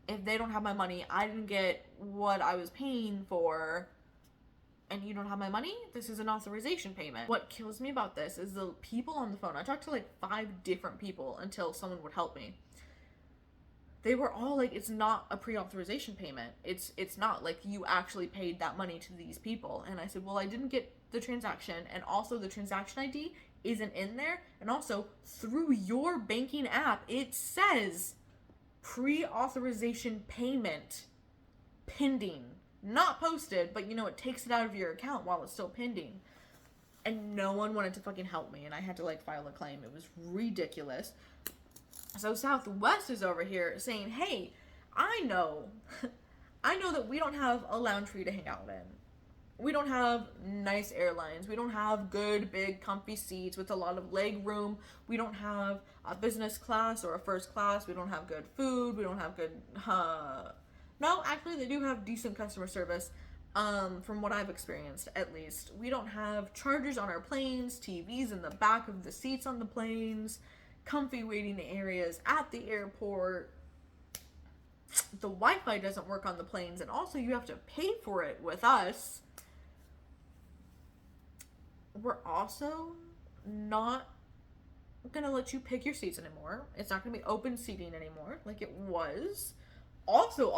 If they don't have my money, I didn't get what I was paying for. And you don't have my money? This is an authorization payment. What kills me about this is the people on the phone. I talked to like 5 different people until someone would help me. They were all like, it's not a pre-authorization payment. It's not like you actually paid that money to these people. And I said, well, I didn't get the transaction. And also the transaction ID isn't in there. And also through your banking app, it says pre-authorization payment pending. Not posted, but you know, it takes it out of your account while it's still pending. And no one wanted to fucking help me. And I had to like file a claim. It was ridiculous. So Southwest is over here saying, hey, I know that we don't have a lounge for you to hang out in. We don't have nice airlines. We don't have good, big, comfy seats with a lot of leg room. We don't have a business class or a first class. We don't have good food. We don't have good, no, actually they do have decent customer service, from what I've experienced, at least. We don't have chargers on our planes, TVs in the back of the seats on the planes, comfy waiting areas at the airport. The Wi-Fi doesn't work on the planes, and also you have to pay for it with us. We're also not gonna let you pick your seats anymore. It's not gonna be open seating anymore like it was. Also,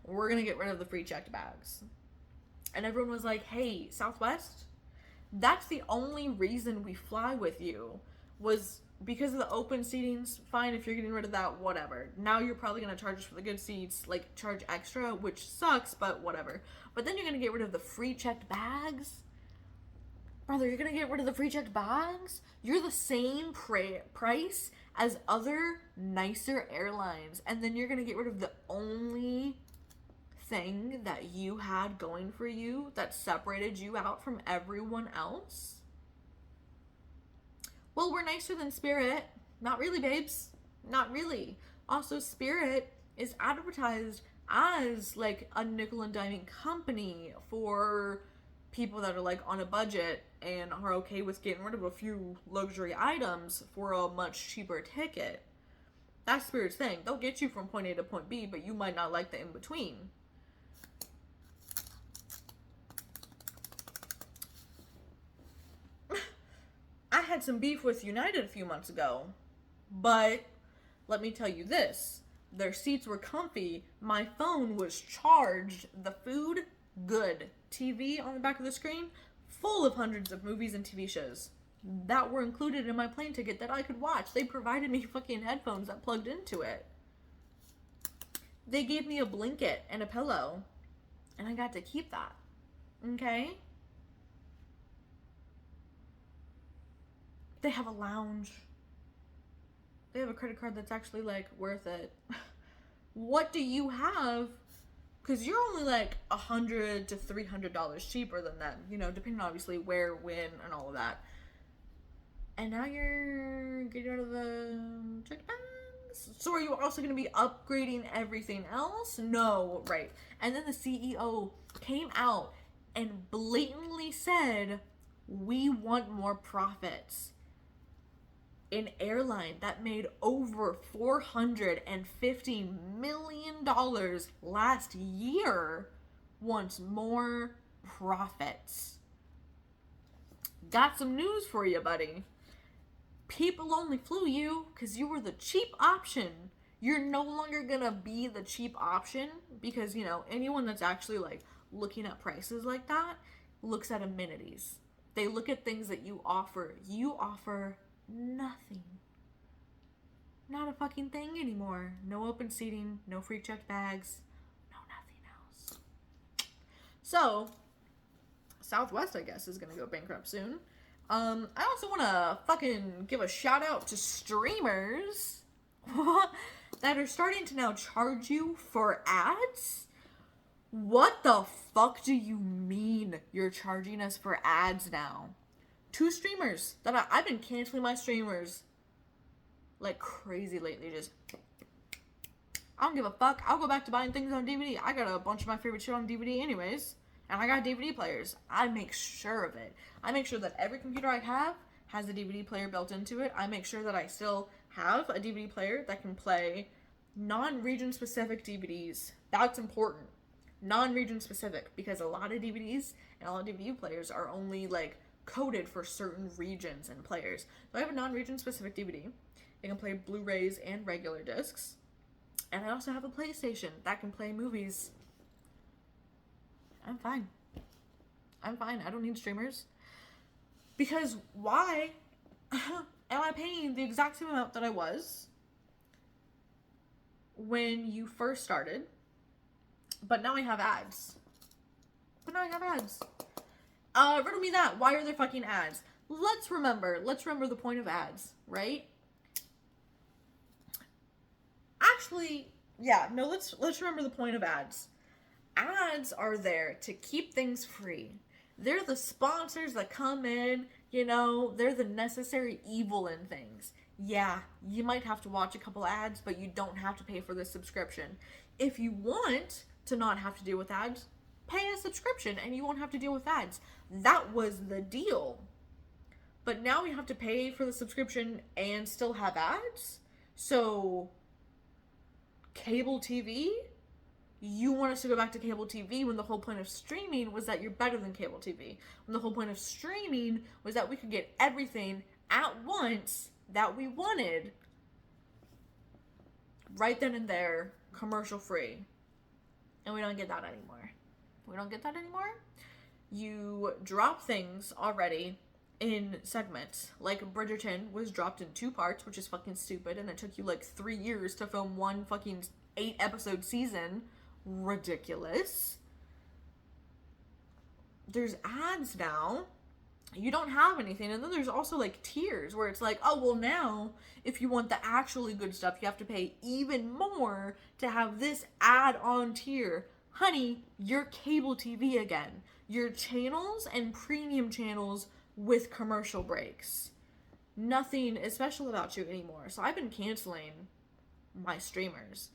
we're gonna get rid of the free checked bags. And everyone was like, hey, Southwest, that's the only reason we fly with you, was because of the open seatings. Fine, if you're getting rid of that, whatever. Now you're probably going to charge us for the good seats, like charge extra, which sucks, but whatever. But then you're going to get rid of the free checked bags? Brother, you're going to get rid of the free checked bags? You're the same price as other nicer airlines, and then you're going to get rid of the only thing that you had going for you that separated you out from everyone else? Well, we're nicer than Spirit. Not really, babes. Not really. Also, Spirit is advertised as like a nickel and diming company for people that are like on a budget and are okay with getting rid of a few luxury items for a much cheaper ticket. That's Spirit's thing. They'll get you from point A to point B, but you might not like the in-between. I had some beef with United a few months ago, but let me tell you this. Their seats were comfy. My phone was charged. The food, good. TV on the back of the screen, full of hundreds of movies and TV shows that were included in my plane ticket that I could watch. They provided me fucking headphones that plugged into it. They gave me a blanket and a pillow, and I got to keep that. Okay? They have a lounge. They have a credit card that's actually, like, worth it. What do you have? Because you're only, like, $100 to $300 cheaper than them. You know, depending on, obviously, where, when, and all of that. And now you're getting out of the check bags? So are you also going to be upgrading everything else? No. Right. And then the CEO came out and blatantly said, we want more profits. An airline that made over $450 million last year wants more profits. Got some news for you, buddy. People only flew you because you were the cheap option. You're no longer gonna be the cheap option because, you know, anyone that's actually, like, looking at prices like that looks at amenities. They look at things that you offer. You offer nothing. Not a fucking thing anymore. No open seating, no free checked bags, no nothing else. So, Southwest, I guess, is gonna go bankrupt soon. I also want to fucking give a shout out to streamers that are starting to now charge you for ads. What the fuck do you mean you're charging us for ads now? 2 streamers that I've been canceling my streamers like crazy lately. Just, I don't give a fuck. I'll go back to buying things on DVD. I got a bunch of my favorite shit on DVD anyways. And I got DVD players. I make sure of it. I make sure that every computer I have has a DVD player built into it. I make sure that I still have a DVD player that can play non-region specific DVDs. That's important. Non-region specific, because a lot of DVDs and a lot of DVD players are only, like, coded for certain regions and players. So I have a non-region specific DVD. It can play Blu-rays and regular discs. And I also have a PlayStation that can play movies. I'm fine. I'm fine. I don't need streamers. Because why am I paying the exact same amount that I was when you first started, but now I have ads? Riddle me that. Why are there fucking ads? Let's remember the point of ads, right? Actually, yeah, no, let's remember the point of ads. Ads are there to keep things free. They're the sponsors that come in, you know, they're the necessary evil in things. Yeah, you might have to watch a couple ads, but you don't have to pay for the subscription. If you want to not have to deal with ads, pay a subscription and you won't have to deal with ads. That was the deal. But now we have to pay for the subscription and still have ads? So, cable TV? You want us to go back to cable TV when the whole point of streaming was that you're better than cable TV. When the whole point of streaming was that we could get everything at once that we wanted. Right then and there, commercial free. And we don't get that anymore. You drop things already in segments. Like Bridgerton was dropped in 2 parts, which is fucking stupid, and it took you like 3 years to film one fucking 8-episode season. Ridiculous. There's ads now. You don't have anything. And then there's also like tiers where it's like, oh, well, now if you want the actually good stuff, you have to pay even more to have this add-on tier. Honey, you're cable TV again. Your channels and premium channels with commercial breaks. Nothing is special about you anymore. So I've been canceling my streamers.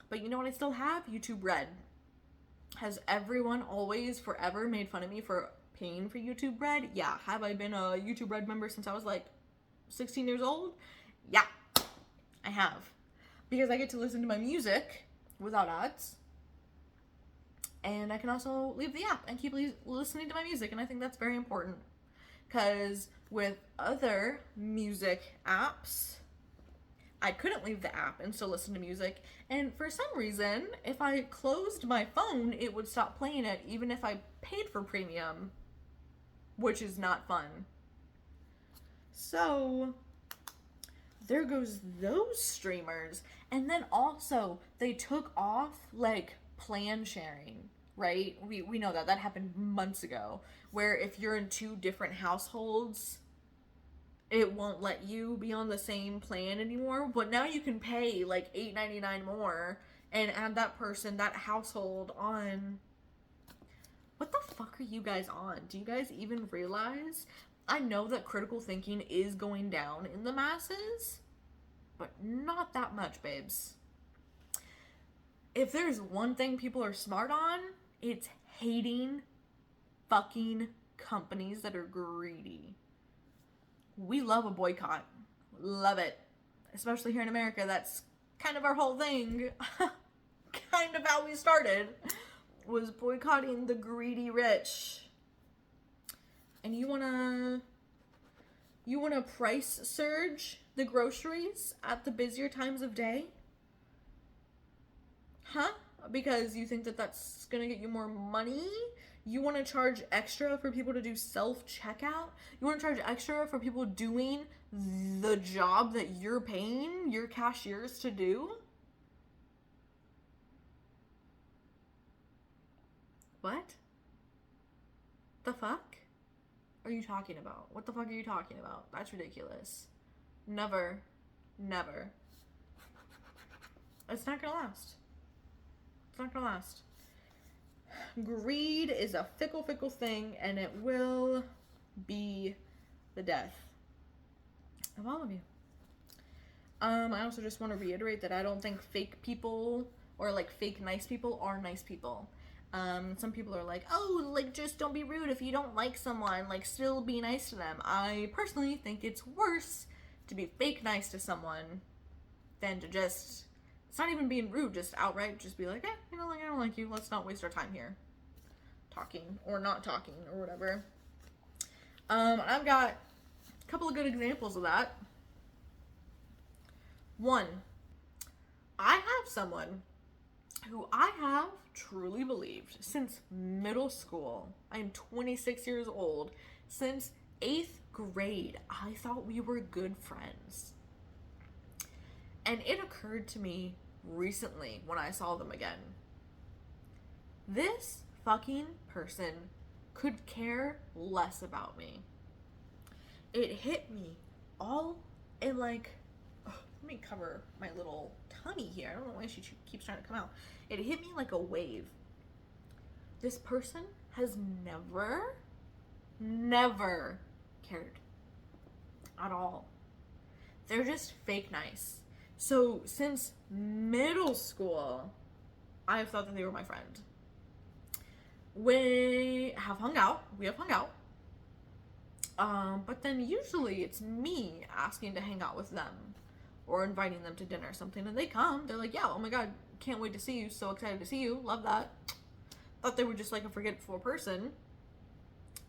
But you know what I still have? YouTube Red. Has everyone always forever made fun of me for paying for YouTube Red? Yeah. Have I been a YouTube Red member since I was like 16 years old? Yeah, I have. Because I get to listen to my music without ads. And I can also leave the app and keep listening to my music. And I think that's very important. Because with other music apps, I couldn't leave the app and still listen to music. And for some reason, if I closed my phone, it would stop playing it even if I paid for premium, which is not fun. So there goes those streamers. And then also they took off like plan sharing, right? We know that happened months ago, where if you're in two different households, it won't let you be on the same plan anymore. But now you can pay like $8.99 more and add that person, that household on. What the fuck are you guys on? Do you guys even realize? I know that critical thinking is going down in the masses, but not that much, babes. If there's one thing people are smart on, it's hating fucking companies that are greedy. We love a boycott. Love it. Especially here in America, that's kind of our whole thing. Kind of how we started, was boycotting the greedy rich. And you wanna price surge the groceries at the busier times of day? Huh? Because you think that that's gonna get you more money? You want to charge extra for people to do self-checkout? You want to charge extra for people doing the job that you're paying your cashiers to do? What? The fuck are you talking about? What the fuck are you talking about? That's ridiculous. Never. Never. It's not gonna last. It's not gonna last. Greed is a fickle thing, and it will be the death of all of you. I also just want to reiterate that I don't think fake people or like fake nice people are nice people. Some people are like, oh, like just don't be rude if you don't like someone, like still be nice to them. I personally think it's worse to be fake nice to someone than to just, it's not even being rude, just outright just be like, you know, like I don't like you, let's not waste our time here talking or not talking or whatever. I've got a couple of good examples of that. One, I have someone who I have truly believed since middle school. I am 26 years old. Since 8th grade, I thought we were good friends. And it occurred to me recently when I saw them again. This fucking person could care less about me. It hit me all in like, let me cover my little tummy here. I don't know why she keeps trying to come out. It hit me like a wave. This person has never cared at all. They're just fake nice. So since middle school, I have thought that they were my friend. We have hung out. But then usually it's me asking to hang out with them or inviting them to dinner or something, and they come. They're like, yeah, oh my god, can't wait to see you. So excited to see you. Love that. Thought they were just like a forgetful person.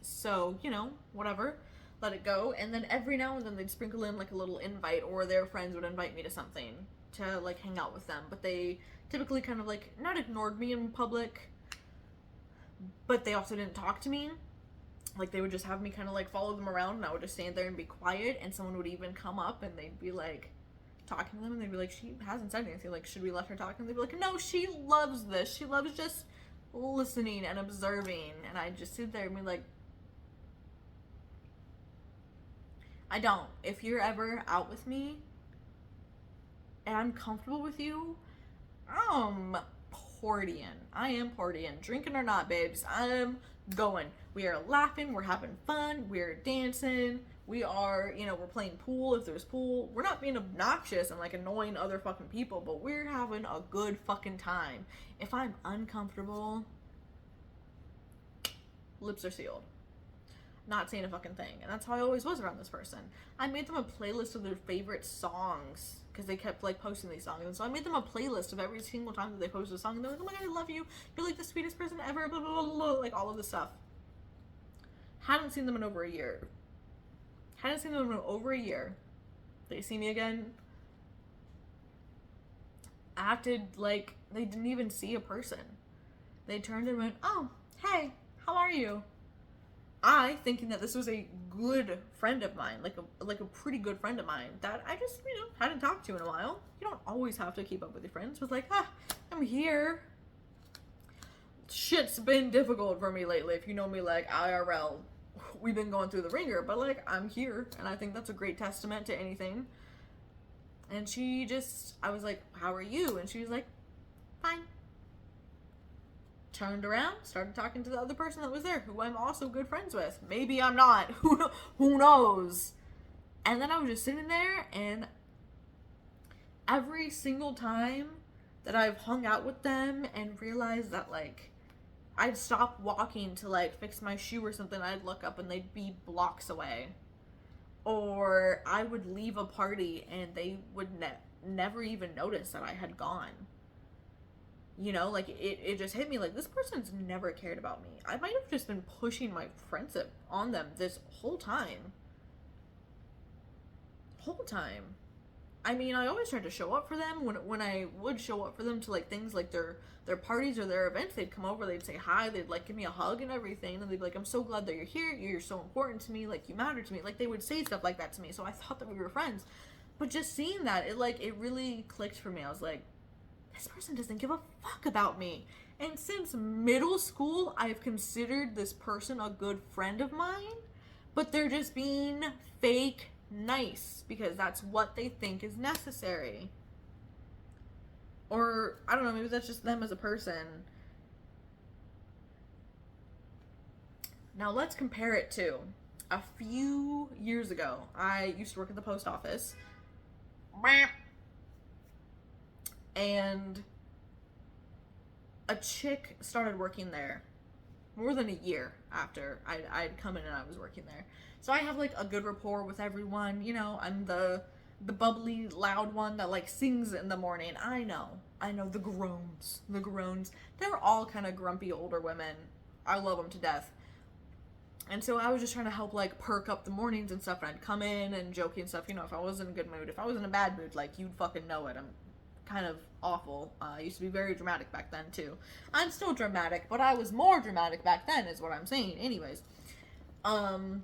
So, you know, whatever. Let it go. And then every now and then they'd sprinkle in like a little invite, or their friends would invite me to something to like hang out with them. But they typically kind of like not ignored me in public, but they also didn't talk to me. Like they would just have me kind of like follow them around, and I would just stand there and be quiet, and someone would even come up and they'd be like talking to them, and they'd be like, she hasn't said anything, like should we let her talk? And they'd be like, no, she loves this, she loves just listening and observing. And I'd just sit there and be like, I don't. If you're ever out with me and I'm comfortable with you, I'm partying. I am partying. Drinking or not, babes, I'm going. We are laughing, we're having fun, we're dancing, we are, you know, we're playing pool if there's pool. We're not being obnoxious and like annoying other fucking people, but we're having a good fucking time. If I'm uncomfortable, lips are sealed. Not saying a fucking thing. And that's how I always was around this person. I made them a playlist of their favorite songs because they kept like posting these songs. And so I made them a playlist of every single time that they posted a song. And they're like, oh my god, I love you. You're like the sweetest person ever. Blah, blah, blah, blah. Like all of this stuff. Hadn't seen them in over a year. They see me again. acted like they didn't even see a person. They turned and went, "Oh, hey, how are you?" I, thinking that this was a good friend of mine, like a pretty good friend of mine that I just, hadn't talked to in a while. You don't always have to keep up with your friends. Was like, I'm here. Shit's been difficult for me lately. If you know me, like, IRL, we've been going through the ringer, but, like, I'm here, and I think that's a great testament to anything. And I was like, "How are you?" And she was like, "Fine." Turned around, started talking to the other person that was there, who I'm also good friends with. Maybe I'm not. Who knows? And then I was just sitting there, and every single time that I've hung out with them and realized that, like, I'd stop walking to, like, fix my shoe or something, I'd look up and they'd be blocks away. Or I would leave a party and they would never even notice that I had gone. Like, it just hit me, like, this person's never cared about me. I might have just been pushing my friendship on them this whole time. I mean, I always tried to show up for them. When I would show up for them to, like, things like their parties or their events, they'd come over, they'd say hi, they'd, like, give me a hug and everything, and they'd be like, "I'm so glad that you're here, you're so important to me, like, you matter to me." Like, they would say stuff like that to me, so I thought that we were friends. But just seeing that, it really clicked for me. I was like, this person doesn't give a fuck about me. And since middle school, I've considered this person a good friend of mine, but they're just being fake nice because that's what they think is necessary. Or, I don't know, maybe that's just them as a person. Now let's compare it to a few years ago. I used to work at the post office. And a chick started working there more than a year after I'd come in and I was working there. So I have, like, a good rapport with everyone. I'm the bubbly, loud one that, like, sings in the morning. I know the groans. They're all kind of grumpy older women. I love them to death. And so I was just trying to help, like, perk up the mornings and stuff. And I'd come in and joking and stuff. If I was in a good mood, if I was in a bad mood, like, you'd fucking know it. I'm kind of awful. I used to be very dramatic back then too. I'm still dramatic, but I was more dramatic back then is what I'm saying. Anyways, and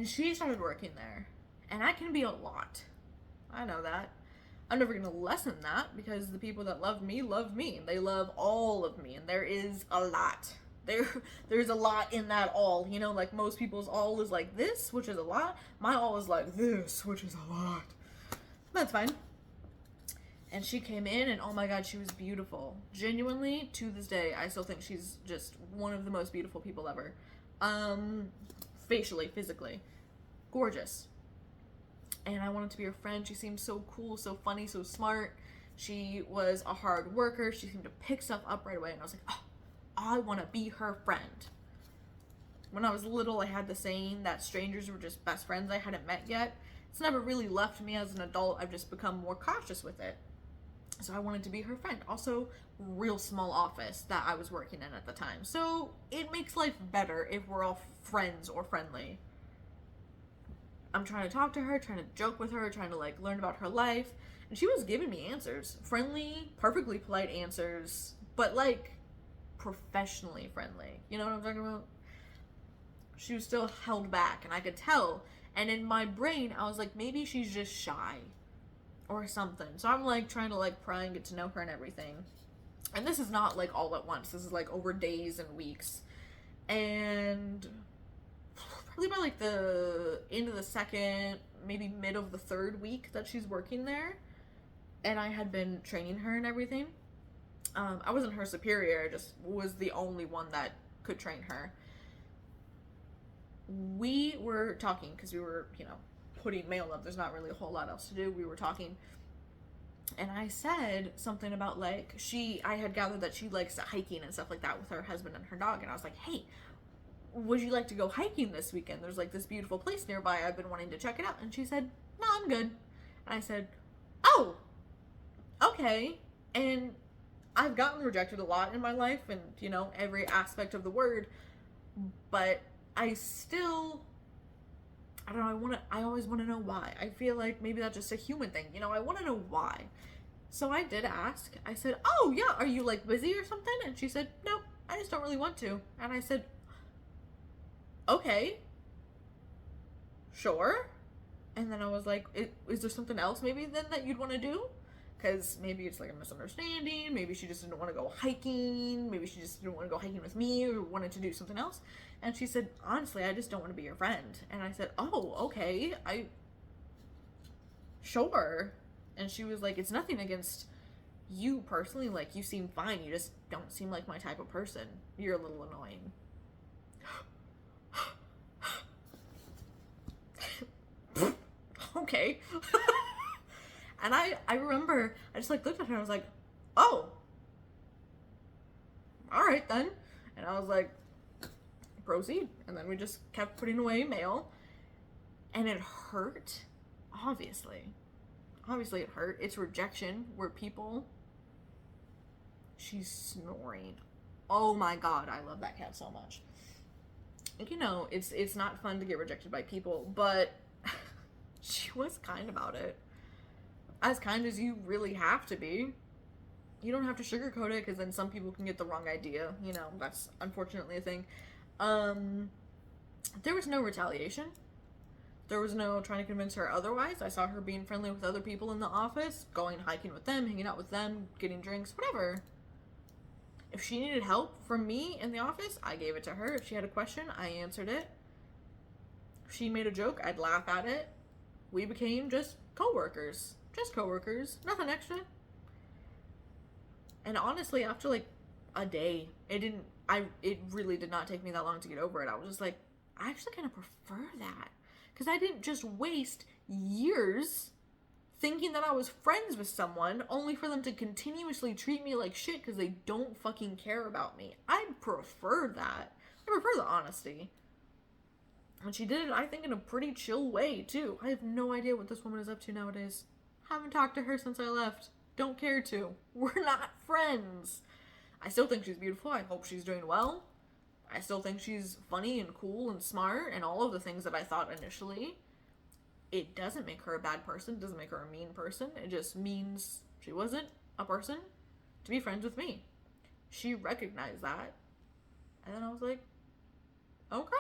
she started working there, and I can be a lot. I know that. I'm never gonna lessen that because the people that love me, and they love all of me, and there is a lot. There's a lot in that all. Like most people's all is like this, which is a lot. My all is like this, which is a lot. That's fine. And she came in, and oh my god, she was beautiful. Genuinely, to this day, I still think she's just one of the most beautiful people ever. Facially, physically. Gorgeous. And I wanted to be her friend. She seemed so cool, so funny, so smart. She was a hard worker. She seemed to pick stuff up right away, and I was like, oh, I want to be her friend. When I was little, I had the saying that strangers were just best friends I hadn't met yet. It's never really left me as an adult. I've just become more cautious with it. So I wanted to be her friend. Also, real small office that I was working in at the time. So it makes life better if we're all friends or friendly. I'm trying to talk to her, trying to joke with her, trying to, like, learn about her life. And she was giving me answers. Friendly, perfectly polite answers. But, like, professionally friendly. You know what I'm talking about? She was still held back, and I could tell. And in my brain, I was like, maybe she's just shy. Or something. So I'm, like, trying to, like, pry and get to know her and everything. And this is not, like, all at once. This is, like, over days and weeks. And probably by, like, the end of the second, maybe mid of the third week that she's working there. And I had been training her and everything. I wasn't her superior. I just was the only one that could train her. We were talking because we were, putting mail up. There's not really a whole lot else to do. We were talking, and I said something about, like, I had gathered that she likes hiking and stuff like that with her husband and her dog, and I was like, hey, would you like to go hiking this weekend? There's, like, this beautiful place nearby. I've been wanting to check it out. And she said, no, I'm good. And I said, oh, okay. And I've gotten rejected a lot in my life, and, every aspect of the word, but I still, I don't know, I always want to know why. I feel like maybe that's just a human thing. I want to know why. So I did ask. I said, "Oh, yeah, are you like busy or something?" And she said, "Nope, I just don't really want to." And I said, "Okay, sure." And then I was like, "Is there something else maybe then that you'd want to do? Because maybe it's like a misunderstanding. Maybe she just didn't want to go hiking. Maybe she just didn't want to go hiking with me or wanted to do something else." And she said, "Honestly, I just don't want to be your friend." And I said, "Oh, okay. Sure." And she was like, "It's nothing against you personally. Like, you seem fine. You just don't seem like my type of person. You're a little annoying." Okay. And I remember I just like looked at her and I was like, "Oh, all right then." And I was like, "Proceed." And then we just kept putting away mail, and it hurt. Obviously it hurt. It's rejection. We're people. She's snoring. Oh my god, I love that cat so much. You know, it's not fun to get rejected by people, but she was kind about it. As kind as you really have to be. You don't have to sugarcoat it, because then some people can get the wrong idea. You know, that's unfortunately a thing. There was no retaliation. There was no trying to convince her otherwise. I saw her being friendly with other people in the office, going hiking with them, hanging out with them, getting drinks, whatever. If she needed help from me in the office, I gave it to her. If she had a question, I answered it. If she made a joke, I'd laugh at it. We became just co-workers. Just co-workers. Nothing extra. And honestly, after like a day, it really did not take me that long to get over it. I was just like, I actually kind of prefer that. Because I didn't just waste years thinking that I was friends with someone only for them to continuously treat me like shit because they don't fucking care about me. I prefer that. I prefer the honesty. And she did it, I think, in a pretty chill way, too. I have no idea what this woman is up to nowadays. Haven't talked to her since I left. Don't care to. We're not friends. I still think she's beautiful. I hope she's doing well. I still think she's funny and cool and smart and all of the things that I thought initially. It doesn't make her a bad person. It doesn't make her a mean person. It just means she wasn't a person to be friends with me. She recognized that. And then I was like, okay.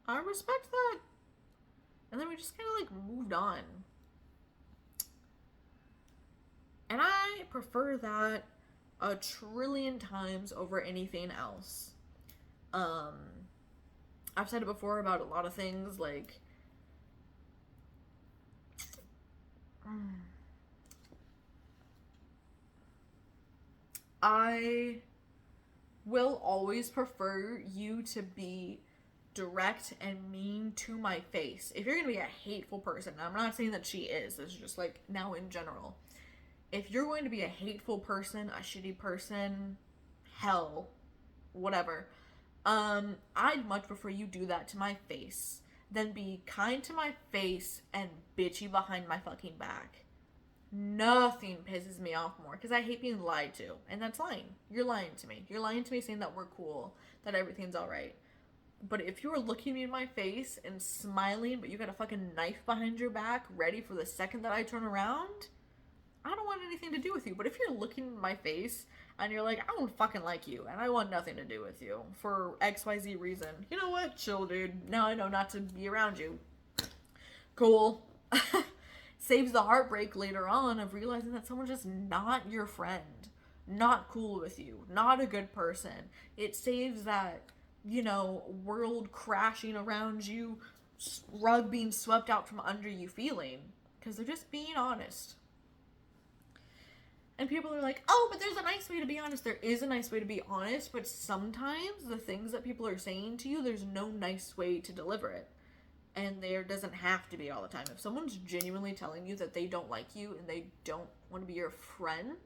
I respect that. And then we just kind of like moved on. And I prefer that a trillion times over anything else. I've said it before about a lot of things, like, I will always prefer you to be direct and mean to my face. If you're gonna be a hateful person, I'm not saying that she is, this is just like now in general. If you're going to be a hateful person, a shitty person, hell, whatever, I'd much prefer you do that to my face than be kind to my face and bitchy behind my fucking back. Nothing pisses me off more because I hate being lied to, and that's lying. You're lying to me. You're lying to me saying that we're cool, that everything's alright. But if you are looking me in my face and smiling, but you got a fucking knife behind your back ready for the second that I turn around, I don't want anything to do with you. But if you're looking in my face and you're like, I don't fucking like you and I want nothing to do with you for XYZ reason, you know what? Chill, dude. Now I know not to be around you. Cool. Saves the heartbreak later on of realizing that someone's just not your friend, not cool with you, not a good person. It saves that, you know, world crashing around you, rug being swept out from under you feeling, because they're just being honest. And people are like, oh, but there's a nice way to be honest. There is a nice way to be honest, but sometimes the things that people are saying to you, there's no nice way to deliver it. And there doesn't have to be all the time. If someone's genuinely telling you that they don't like you and they don't want to be your friend,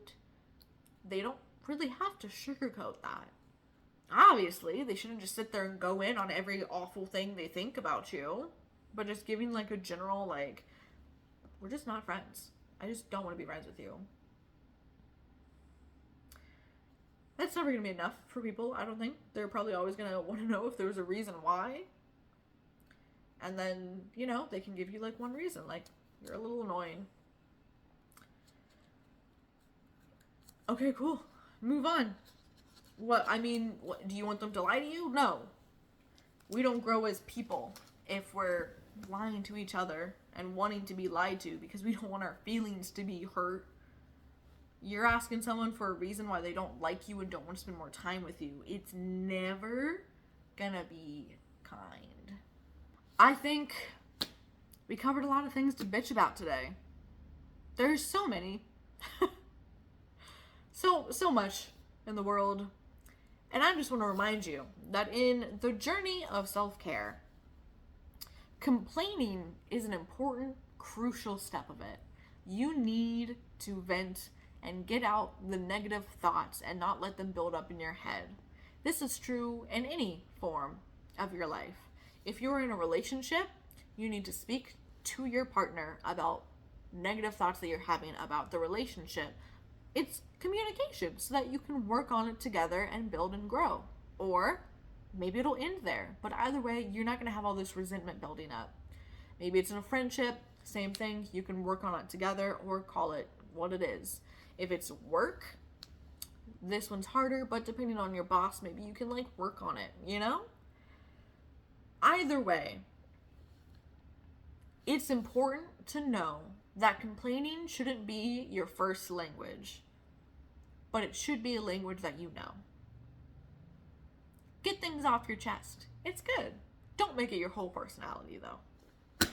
they don't really have to sugarcoat that. Obviously, they shouldn't just sit there and go in on every awful thing they think about you, but just giving like a general, like, we're just not friends. I just don't want to be friends with you. That's never going to be enough for people, I don't think. They're probably always going to want to know if there's a reason why. And then, you know, they can give you like one reason, like, you're a little annoying. Okay, cool. Move on. What, do you want them to lie to you? No. We don't grow as people if we're lying to each other and wanting to be lied to because we don't want our feelings to be hurt. You're asking someone for a reason why they don't like you and don't want to spend more time with you. It's never gonna be kind. I think we covered a lot of things to bitch about today. There's so many. so much in the world. And I just want to remind you that in the journey of self-care, complaining is an important, crucial step of it. You need to vent and get out the negative thoughts and not let them build up in your head. This is true in any form of your life. If you're in a relationship, you need to speak to your partner about negative thoughts that you're having about the relationship. It's communication so that you can work on it together and build and grow. Or maybe it'll end there. But either way, you're not going to have all this resentment building up. Maybe it's in a friendship, same thing. You can work on it together or call it what it is. If it's work, this one's harder, but depending on your boss, maybe you can work on it, you know? Either way, it's important to know that complaining shouldn't be your first language, but it should be a language that you know. Get things off your chest. It's good. Don't make it your whole personality, though.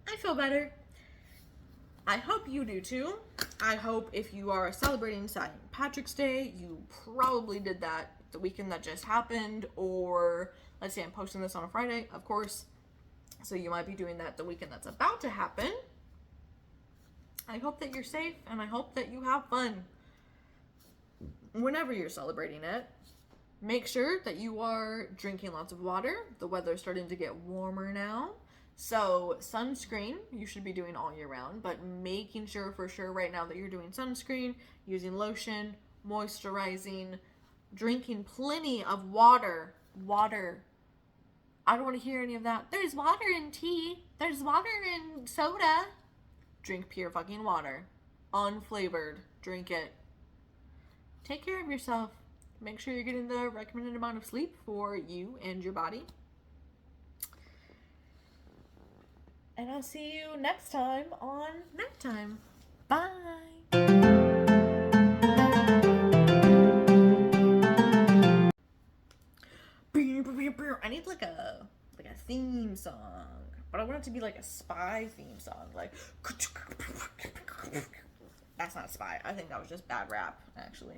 I feel better. I hope you do too. I hope if you are celebrating St. Patrick's Day, you probably did that the weekend that just happened, or let's say I'm posting this on a Friday, of course. So you might be doing that the weekend that's about to happen. I hope that you're safe and I hope that you have fun. Whenever you're celebrating it, make sure that you are drinking lots of water. The weather's starting to get warmer now. So sunscreen, you should be doing all year round, but making sure for sure right now that you're doing sunscreen, using lotion, moisturizing, drinking plenty of water. Water. I don't want to hear any of that. There's water in tea. There's water in soda. Drink pure fucking water. Unflavored. Drink it. Take care of yourself. Make sure you're getting the recommended amount of sleep for you and your body. And I'll see you next time on Night Time. Bye. I need like a theme song, but I want it to be like a spy theme song. That's not spy. I think that was just bad rap, actually.